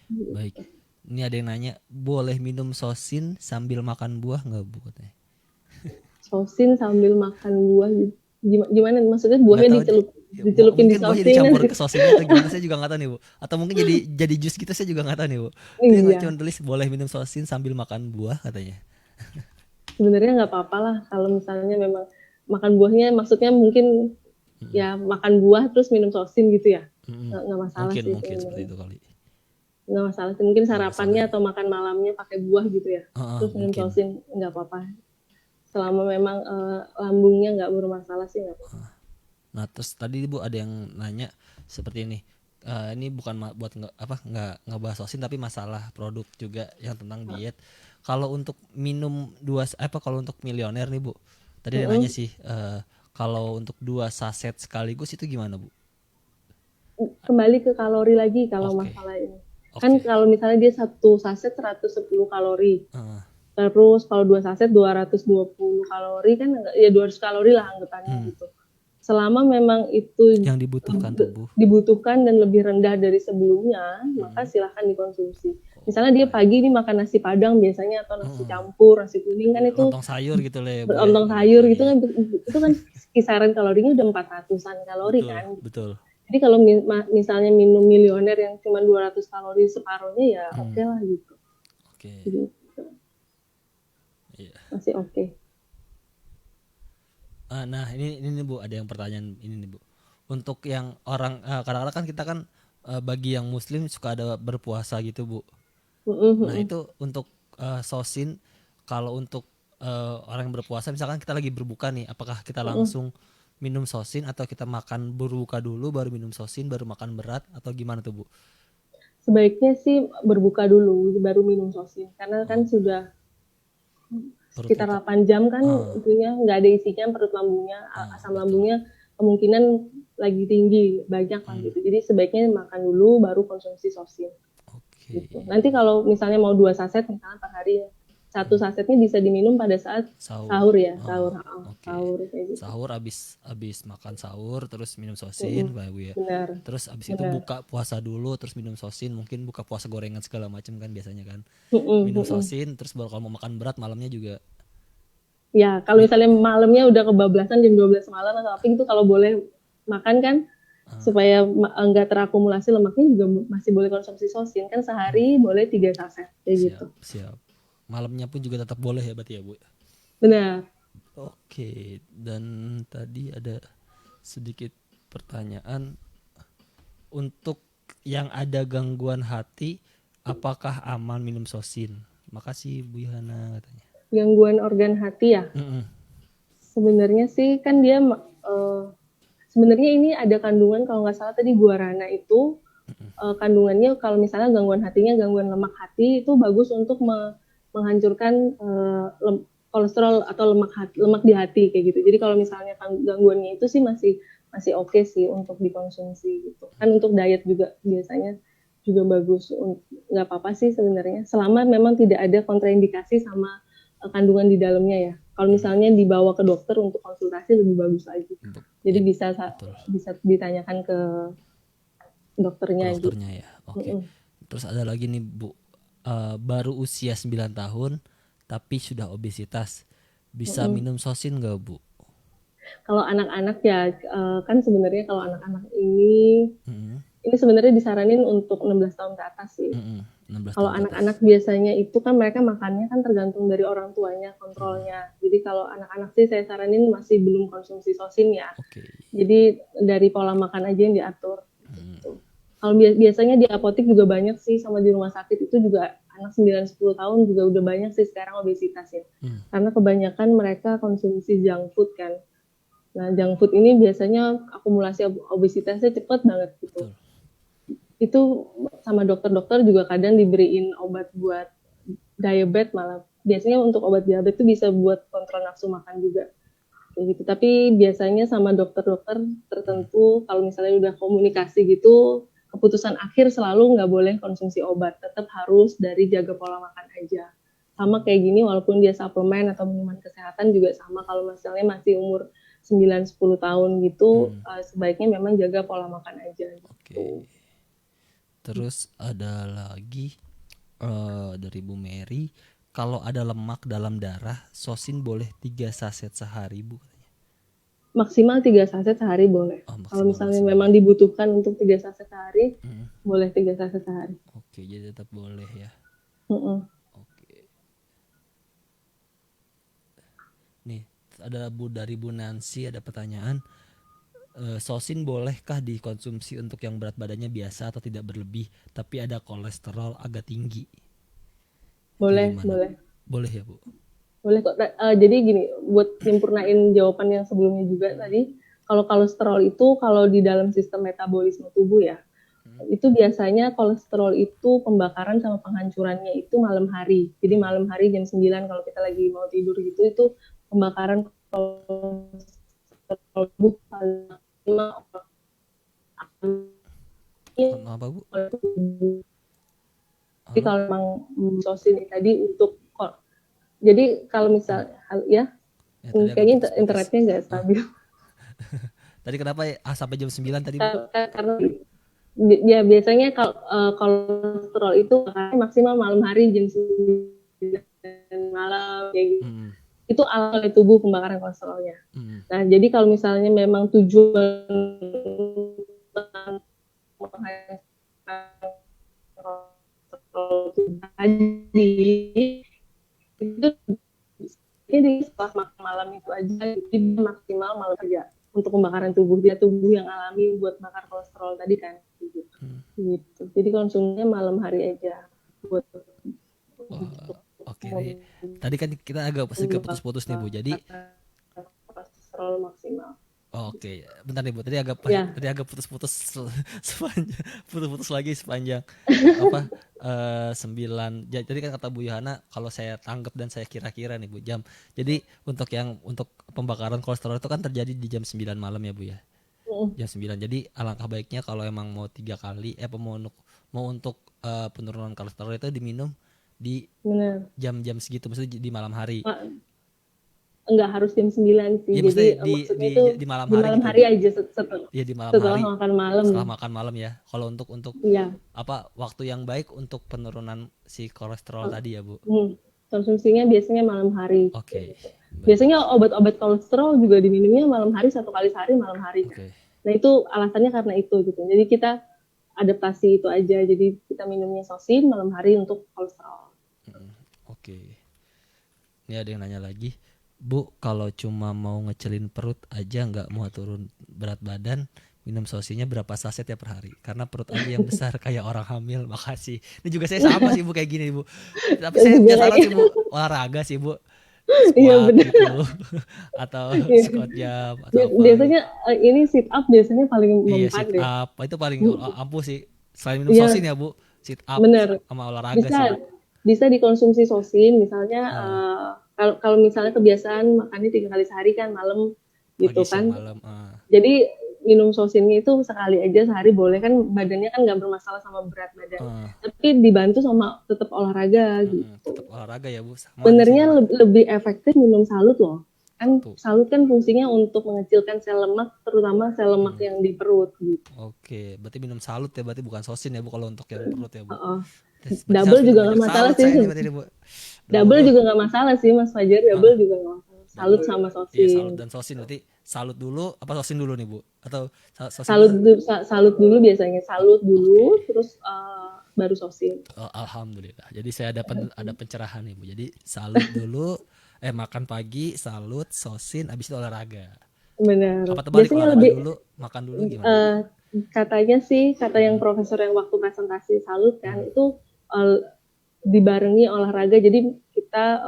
baik. Ini ada yang nanya, boleh minum sosin sambil makan buah nggak, Bu? Katanya. Sosin sambil makan buah gimana? Maksudnya Nggak buahnya tahu deh. Ya, dicelupin di mungkin buahnya sosin. dicampur ke sosinnya atau gimana, saya juga nggak tahu nih, Bu. Atau mungkin jadi jus gitu, saya juga nggak tahu nih, Bu. Dia nggak cuma Iya, tulis boleh minum sosin sambil makan buah katanya. sebenarnya nggak apa-apa lah kalau misalnya memang makan buahnya maksudnya mungkin Mm-mm, ya makan buah terus minum sosin gitu ya. mm-mm. Nggak masalah Mungkin sih mungkin seperti sebenarnya. itu kali. Nggak masalah sih. Mungkin Nggak masalah sarapannya ya. atau makan malamnya pakai buah gitu ya. Terus minum Mungkin. sosin nggak apa-apa. Selama memang lambungnya nggak bermasalah sih nggak apa-apa. Nah, terus tadi Bu ada yang nanya seperti ini. Ini bukan buat nggak ngebahas sosin, tapi masalah produk juga yang tentang diet. Kalau untuk minum kalau untuk milioner nih, Bu. Tadi dia nanya sih, kalau untuk 2 saset sekaligus itu gimana, Bu? Kembali ke kalori lagi kalau Oke. masalah ini. Kan Oke. kalau misalnya dia satu saset 110 kalori. Heeh. Terus kalau 2 saset 220 kalori kan ya 200 kalori lah anggapannya gitu. Selama memang itu Yang dibutuhkan tubuh. dibutuhkan dan lebih rendah dari sebelumnya, maka silahkan dikonsumsi. Misalnya dia pagi ini makan nasi padang biasanya atau nasi campur, nasi kuning kan itu Lontong sayur gitu lah ya, Bu ya, lontong sayur gitu pagi-pagi. kan itu kan kisaran kalorinya udah 400-an kalori Betul, kan. betul. Jadi kalau misalnya minum milioner yang cuma 200 kalori separuhnya ya oke lah gitu. Oke. Jadi, Iya. masih oke. Nah ini nih, Bu, ada yang pertanyaan ini nih, Bu. Untuk yang orang kadang-kadang kan kita kan bagi yang muslim suka ada berpuasa gitu, Bu. Nah itu untuk sosin, kalau untuk orang yang berpuasa misalkan kita lagi berbuka nih, apakah kita langsung minum sosin atau kita makan berbuka dulu baru minum sosin baru makan berat atau gimana tuh, Bu? Sebaiknya sih berbuka dulu baru minum sosin karena kan sudah Perut sekitar kita. 8 jam kan intinya nggak ada isinya perut lambungnya, asam lambungnya kemungkinan lagi tinggi banyak lah gitu. Jadi sebaiknya makan dulu baru konsumsi sosin. Oke. Gitu. Nanti kalau misalnya mau 2 saset misalnya per hari, 1 sasetnya bisa diminum pada saat sahur ya, sahur kayak gitu. Sahur abis makan sahur terus minum sosin, Pak Bu ya. Benar. Terus abis itu buka puasa dulu terus minum sosin, mungkin buka puasa gorengan segala macam kan biasanya kan. Minum sosin terus baru kalau mau makan berat malamnya juga. Ya, kalau misalnya malamnya udah kebablasan jam 12 malam atau apa itu kalau boleh makan kan supaya enggak terakumulasi lemaknya juga masih boleh konsumsi sosin kan sehari boleh 3 saset kayak gitu. Siap. Malamnya pun juga tetap boleh ya berarti ya, Bu. Benar. Oke, dan tadi ada sedikit pertanyaan untuk yang ada gangguan hati, apakah aman minum sosin? Makasih Bu Yohana katanya. Gangguan organ hati ya? Sebenarnya sih kan dia sebenarnya ini ada kandungan kalau nggak salah tadi guarana itu kandungannya kalau misalnya gangguan hatinya gangguan lemak hati itu bagus untuk menghancurkan kolesterol atau lemak di hati kayak gitu. Jadi kalau misalnya gangguannya itu sih masih oke sih untuk dikonsumsi gitu. Kan untuk diet juga biasanya juga bagus. Nggak apa-apa sih sebenarnya selama memang tidak ada kontraindikasi sama kandungan di dalamnya ya. Kalau misalnya dibawa ke dokter untuk konsultasi lebih bagus lagi. Jadi bisa ditanyakan ke dokternya gitu. Ya. Oke. Terus ada lagi nih, Bu. Baru usia 9 tahun tapi sudah obesitas. Bisa minum sosin nggak, Bu? Kalau anak-anak ya kan sebenarnya kalau anak-anak ini sebenarnya disaranin untuk 16 tahun ke atas sih. Kalau anak-anak biasanya itu kan mereka makannya kan tergantung dari orang tuanya kontrolnya. Jadi kalau anak-anak sih saya saranin masih belum konsumsi sosin ya. Jadi dari pola makan aja yang diatur. Kalau biasanya di apotek juga banyak sih sama di rumah sakit itu juga anak 9-10 tahun juga udah banyak sih sekarang obesitas ya. Karena kebanyakan mereka konsumsi junk food kan. Nah, junk food ini biasanya akumulasi obesitasnya cepat banget gitu. Betul. Itu sama dokter-dokter juga kadang diberiin obat buat diabetes malah. Biasanya untuk obat diabetes itu bisa buat kontrol nafsu makan juga. Kayak gitu. Tapi biasanya sama dokter-dokter tertentu kalau misalnya udah komunikasi gitu, keputusan akhir selalu nggak boleh konsumsi obat. Tetap harus dari jaga pola makan aja. Sama kayak gini walaupun dia suplemen atau minuman kesehatan juga sama kalau misalnya masih umur 9-10 tahun gitu, sebaiknya memang jaga pola makan aja gitu. Oke. Terus ada lagi dari Bu Mary, kalau ada lemak dalam darah, sosin boleh 3 saset sehari, Bu? Maksimal 3 saset sehari boleh. Oh, Kalau misalnya maksimal. memang dibutuhkan untuk 3 saset sehari, boleh 3 saset sehari. Oke, jadi tetap boleh ya. Oke. Nih, ada dari Bu Nancy ada pertanyaan. Sosin bolehkah dikonsumsi untuk yang berat badannya biasa atau tidak berlebih, tapi ada kolesterol agak tinggi? Boleh, Gimana? boleh. Boleh ya, Bu? Boleh kok. Jadi gini, buat nyempurnain jawaban yang sebelumnya juga tadi, kalau kolesterol itu kalau di dalam sistem metabolisme tubuh ya, itu biasanya kolesterol itu pembakaran sama penghancurannya itu malam hari. Jadi malam hari jam 9 kalau kita lagi mau tidur gitu, itu pembakaran kolesterol tubuh paling Apa, Bu? Jadi kalau memang sosin tadi untuk jadi kalau misal ya kayaknya internetnya nggak stabil. Tadi kenapa ya sampai jam 9 tadi, Bu? Karena ya biasanya kalau kolesterol itu maksimal malam hari jam 9 malam kayak gitu. Itu alami tubuh pembakaran kolesterolnya. Nah, jadi kalau misalnya memang tujuan tadi itu ini setelah makan malam itu aja, jadi maksimal malam aja untuk pembakaran tubuh yang alami buat bakar kolesterol tadi kan gitu. Jadi konsumsinya malam hari aja buat Oke nih. Tadi kan kita agak putus-putus nih, Bu. Jadi kolesterol maksimal. Oke, bentar nih, Bu. Tadi agak putus-putus sepanjang putus-putus lagi sepanjang 9. Jadi kan kata Bu Yohana, kalau saya tanggap dan saya kira-kira nih, Bu, jam. Jadi untuk pembakaran kolesterol itu kan terjadi di jam 9 malam ya, Bu ya. Jam 9. Jadi alangkah baiknya kalau emang mau 3 kali mau untuk penurunan kolesterol itu diminum di jam-jam segitu, maksudnya di malam hari. Enggak harus jam 9 sih. Ya, jadi maksudnya itu di malam hari, gitu, aja setelah makan malam. Setelah makan malam ya. Kalau untuk waktu yang baik untuk penurunan si kolesterol tadi ya, Bu. Konsumsinya biasanya malam hari. Oke. Biasanya obat-obat kolesterol juga diminumnya malam hari, 1 kali sehari malam hari. Nah, itu alasannya karena itu gitu. Jadi kita adaptasi itu aja. Jadi kita minumnya sosin malam hari untuk kolesterol. Oke. Ini ada yang nanya lagi. Bu, kalau cuma mau ngecelin perut aja nggak mau turun berat badan, minum sosinnya berapa saset ya per hari? Karena perut aja yang besar kayak orang hamil. Makasih. Ini juga saya sama sih, Bu, kayak gini, Bu. Tapi saya biasa sih, Bu, olahraga sih, Bu. Squat gitu. Atau squat jam atau apa. Biasanya ini sit up biasanya paling mempan. Iya, sit up. Itu paling ampuh sih. Selain minum sosin ya, Bu. Sit up sama olahraga sih. Bisa dikonsumsi sosin misalnya kalau misalnya kebiasaan makannya 3 kali sehari kan malam gitu kan. Jadi minum sosinnya itu sekali aja sehari boleh kan, badannya kan nggak bermasalah sama berat badan. Tapi dibantu sama tetap olahraga gitu. Tetap olahraga ya, Bu. Sebenarnya lebih efektif minum salut loh. Kan salut kan fungsinya untuk mengecilkan sel lemak, terutama sel lemak yang di perut gitu. Oke, berarti minum salut ya, berarti bukan sosin ya, Bu, kalau untuk yang perut ya, Bu. Double juga nggak masalah sih. Double juga nggak masalah sih, Mas Fajar. Double juga nggak masalah. Salut sama sosin. Iya, salut dan sosin. Berarti salut dulu apa sosin dulu nih, Bu? Atau salut dulu biasanya. Salut dulu, terus baru sosin. Alhamdulillah. Jadi saya ada pencerahan nih, Bu. Jadi salut dulu, makan pagi, salut, sosin, habis itu olahraga. Benar. Apa terbalik, olahraga dulu, makan dulu gimana? Katanya sih, kata yang profesor yang waktu presentasi salut kan, itu dibarengi olahraga. Jadi kita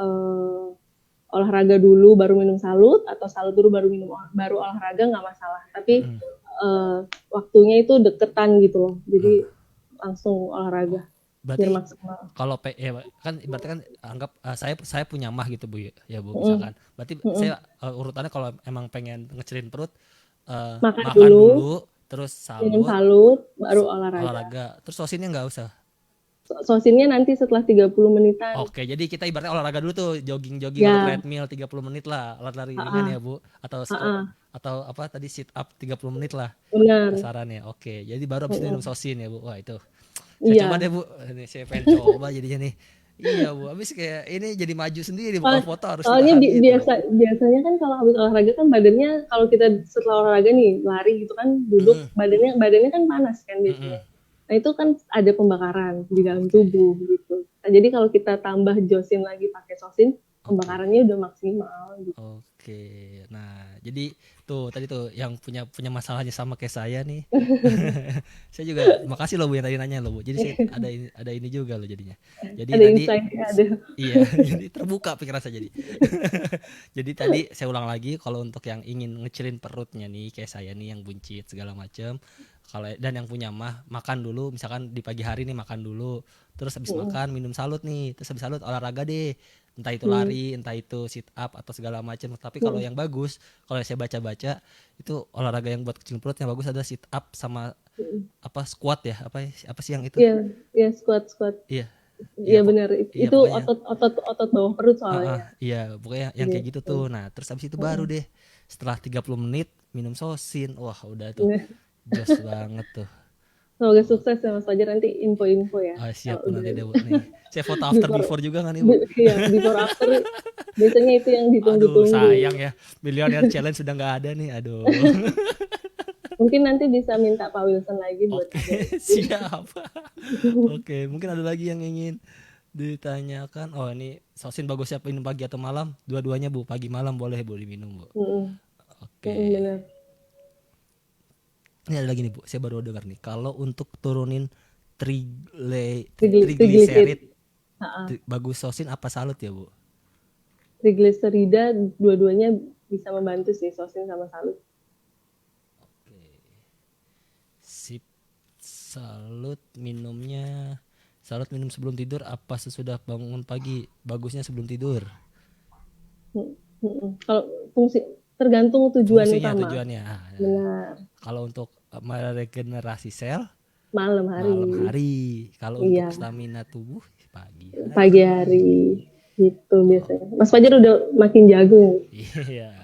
olahraga dulu baru minum salut, atau salut dulu baru olahraga, nggak masalah. Tapi waktunya itu deketan gitu loh, jadi langsung olahraga biar Berarti maksimal. kalau ya kan ibaratnya kan anggap saya punya mah gitu Bu ya Bu misalkan. Berarti saya urutannya kalau emang pengen ngecilin perut Makan makan dulu, dulu terus minum salut salut, baru olahraga. olahraga terus sosinnya nggak usah. Sosinnya nanti setelah 30 menitan. Oke, jadi kita ibaratnya olahraga dulu tuh, jogging-jogging atau Ya, treadmill 30 menit lah, lari-lari ringan ya, ah, Bu, atau ah, atau apa tadi sit up 30 menit lah benar. kasarannya. Oke, jadi baru habis itu minum sosin ya, Bu. Wah, itu. Saya coba Iya. deh, Bu. Ini saya pengen coba jadinya nih. Iya, Bu. Habis kayak ini jadi maju sendiri, Bu. Kalau foto harus Soalnya ditahan gitu. biasanya kan kalau habis olahraga kan badannya, kalau kita setelah olahraga nih lari gitu kan, duduk, Mm-mm, badannya kan panas kan mm-mm. biasanya. Nah itu kan ada pembakaran di dalam Oke, tubuh gitu. Nah, jadi kalau kita tambah josin lagi pakai sosin, oke. pembakarannya udah maksimal gitu. Oke, nah jadi tuh tadi tuh yang punya masalahnya sama kayak saya nih. Saya juga makasih loh Bu yang tadi nanya loh Bu. Jadi saya ada ini juga loh jadinya. Jadi Ada tadi insight, ada. iya, jadi terbuka pikiran saya jadi. Jadi tadi saya ulang lagi kalau untuk yang ingin ngecilin perutnya nih kayak saya nih yang buncit segala macam. Kalau dan yang punya mah makan dulu misalkan di pagi hari nih makan dulu. Terus habis makan minum salut nih. Terus habis salut olahraga deh. Entah itu Hmm. lari, entah itu sit up atau segala macam. Tapi kalau yang bagus, kalau saya baca-baca itu olahraga yang buat kecilin perut yang bagus adalah sit up sama apa squat ya? Apa sih yang itu? Iya, iya, squat, squat. Iya. Iya Iya benar. iya Itu pokoknya otot bawah perut soalnya. iya pokoknya yang kayak gitu Gitu. tuh. Nah, terus habis itu baru deh setelah 30 menit minum sosin. Wah, udah tuh jos banget tuh. Semoga sukses ya Mas Fajar, nanti info-info ya. Ah, siap Kalau Bu udah nanti deh Bu nih. Saya foto after before juga nggak nih Bu? Iya, before after biasanya itu yang Aduh ditunggu-tunggu. sayang ya, Millionaire Challenge sudah nggak ada nih. Aduh. Mungkin nanti bisa minta Pak Wilson lagi buat Oke, ada. siap. Oke, mungkin ada lagi yang ingin ditanyakan. Oh, ini sosin bagusnya minum pagi atau malam? Dua-duanya Bu, pagi malam boleh Bu diminum Bu. Oke. Benar. Ini ada lagi nih Bu, saya baru dengar nih. Kalau untuk turunin Trigliserid. triglycerid bagus sosin apa salut ya Bu? Trigliserida dua-duanya bisa membantu sih, sosin sama salut. Sip. Salut minum sebelum tidur apa sesudah bangun pagi? Bagusnya sebelum tidur. Kalau fungsi tergantung tujuan Fungsinya utama. tujuannya. Benar. Kalau untuk meregenerasi sel Malam hari. malam hari. Kalau Iya. untuk stamina tubuh pagi. Pagi hari. Gitu biasanya. Mas Fajar udah makin jago. Iya.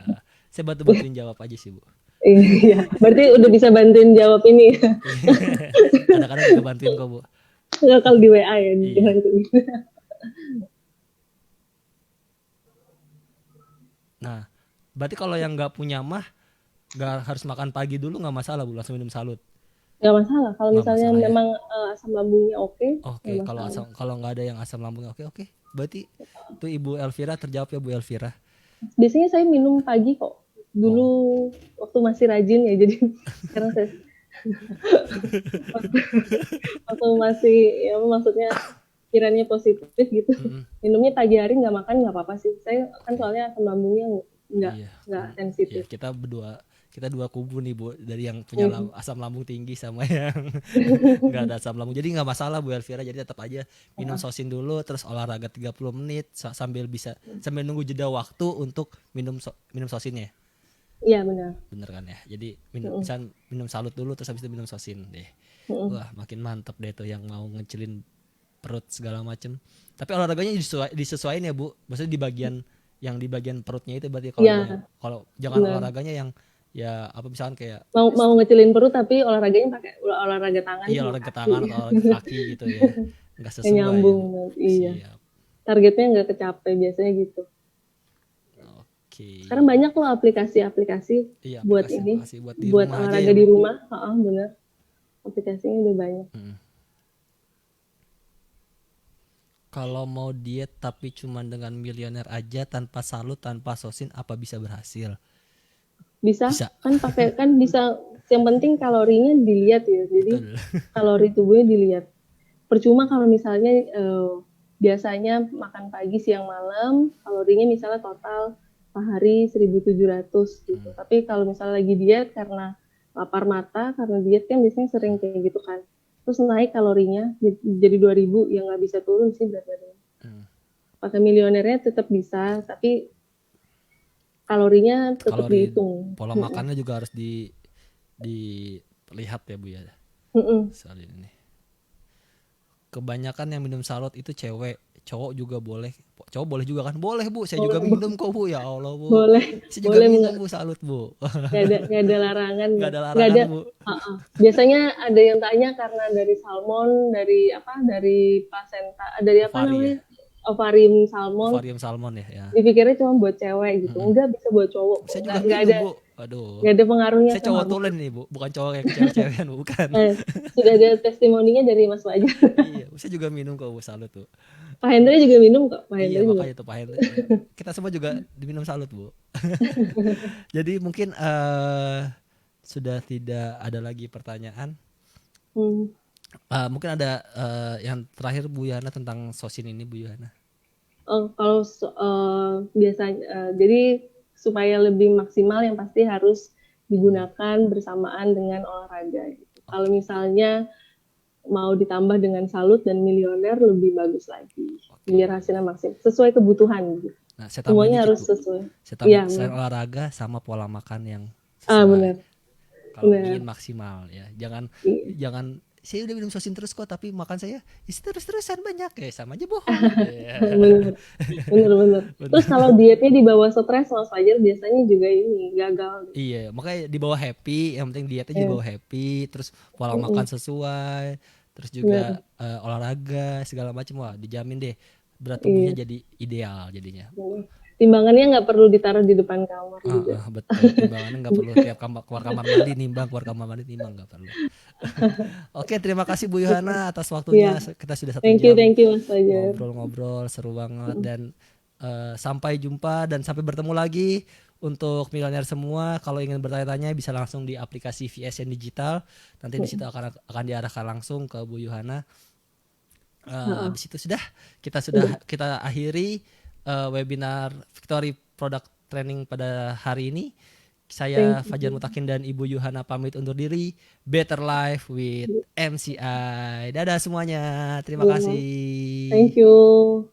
Saya bantuin jawab aja sih Bu. Iya, berarti udah bisa bantuin jawab ini. Kadang-kadang juga bantuin kok Bu. Nggak, kalau di WA ya, Iya. dibantuin. Nah, berarti kalau yang nggak punya mah nggak harus makan pagi dulu nggak masalah Bu, langsung minum salut. Nggak masalah. Kalau Nggak misalnya masalah ya. memang asam lambungnya oke, Oke, nggak kalau masalah. kalau nggak ada yang asam lambungnya oke. Berarti tuh Ibu Elvira terjawab ya Bu Elvira. Biasanya saya minum pagi kok. Dulu waktu masih rajin ya, jadi sekarang saya waktu masih ya maksudnya kiranya positif gitu. Minumnya pagi hari, nggak makan nggak apa-apa sih. Saya kan soalnya asam lambungnya nggak sensitif. Kita dua kubu nih Bu, dari yang punya asam lambung tinggi sama yang nggak ada asam lambung. Jadi nggak masalah Bu Elvira, jadi tetap aja minum sosin dulu terus olahraga 30 menit sambil nunggu jeda waktu untuk minum sosinnya. Iya benar. Bener kan ya. Jadi minum salut dulu terus habis itu minum sosin deh. Wah, makin mantep deh tuh yang mau ngecilin perut segala macem. Tapi olahraganya disesuaiin ya Bu. Maksudnya di bagian perutnya itu berarti kalau jangan olahraganya yang ya apa misalkan kayak mau ngecilin perut tapi olahraganya pakai olahraga tangan. Iya, olahraga tangan atau olahraga kaki gitu ya. Enggak sesuai. Nyambung. Iya. Siap. Targetnya nggak kecapai biasanya gitu. Oke. Sekarang banyak loh aplikasi buat ini, buat olahraga di rumah. Benar. Aplikasinya udah banyak. Kalau mau diet tapi cuma dengan milioner aja tanpa salut tanpa sosin apa bisa berhasil? Bisa. Kan bisa. Yang penting kalorinya dilihat ya. Jadi kalori tubuhnya dilihat. Percuma kalau misalnya biasanya makan pagi, siang, malam, kalorinya misalnya total sehari 1.700 gitu. Tapi kalau misalnya lagi diet karena lapar mata, karena diet kan biasanya sering kayak gitu kan. Terus naik kalorinya jadi 2.000, ya nggak bisa turun sih berat badannya. Pakai milionernya tetap bisa, tapi kalorinya tetap Kalori, dihitung. pola makannya juga harus dilihat ya Bu ya. Soal ini. Kebanyakan yang minum salut itu cewek, cowok juga boleh. Cowok boleh juga kan? Boleh Bu, saya juga minum kok Bu. Ya Allah Bu. Boleh, Saya juga boleh minum Bu salut Bu. nggak ada larangan. Nggak ada larangan Bu. Biasanya ada yang tanya karena dari salmon, dari apa? Dari placenta, dari apa Ovari namanya? ya. Ovarium salmon. Ovarium salmon ya. Dipikirnya cuma buat cewek gitu. Enggak, bisa buat cowok. Saya juga Nggak minum ada, Bu. Aduh. nggak ada pengaruhnya Saya sama cowok tulen nih Bu, bukan cowok yang cewek-cewekan bukan. Sudah ada testimoninya dari Mas Fajar. Iya, saya juga minum kok Bu salut tuh. Pak Hendra juga minum kok. Pak Iya Hendra juga. makanya tuh Pak Hendra. Kita semua juga diminum salut Bu. Jadi mungkin sudah tidak ada lagi pertanyaan. Mungkin ada yang terakhir Bu Yana tentang sosin ini Bu Yana. Kalau biasanya, jadi supaya lebih maksimal yang pasti harus digunakan bersamaan dengan olahraga. Gitu. Kalau misalnya mau ditambah dengan salut dan milioner lebih bagus lagi. Biar hasilnya maksimal sesuai kebutuhan. Gitu. Nah, semuanya harus sesuai. Saya tambahin selain olahraga sama pola makan yang sesuai. Benar. Kalau ingin maksimal ya, jangan saya udah minum sosin terus kok tapi makan saya terus-terusan banyak ya sama aja bohong. Bener. Terus kalau dietnya di bawah stres Mas Fajar biasanya juga ini gagal. Iya, makanya di bawah happy, yang penting dietnya di bawah happy, terus pola makan sesuai, terus juga olahraga segala macam, wah dijamin deh berat tubuhnya jadi ideal jadinya. Timbangannya nggak perlu ditaruh di depan kamar juga. Betul, timbangannya nggak perlu tiap keluar kamar mandi nimbang, keluar kamar mandi nimbang nggak perlu. Oke, terima kasih Bu Yohana atas waktunya. Kita sudah 1 jam. Thank you Mas Fajar. Ngobrol-ngobrol seru banget dan sampai jumpa dan sampai bertemu lagi. Untuk milenial semua, kalau ingin bertanya-tanya bisa langsung di aplikasi VSN Digital. Nanti di situ akan diarahkan langsung ke Bu Yohana. Habis itu kita akhiri webinar Victory Product Training pada hari ini. Saya Fajar Mutakin dan Ibu Yohana pamit undur diri. Better Life with MCI. Dadah semuanya. Terima kasih. Thank you.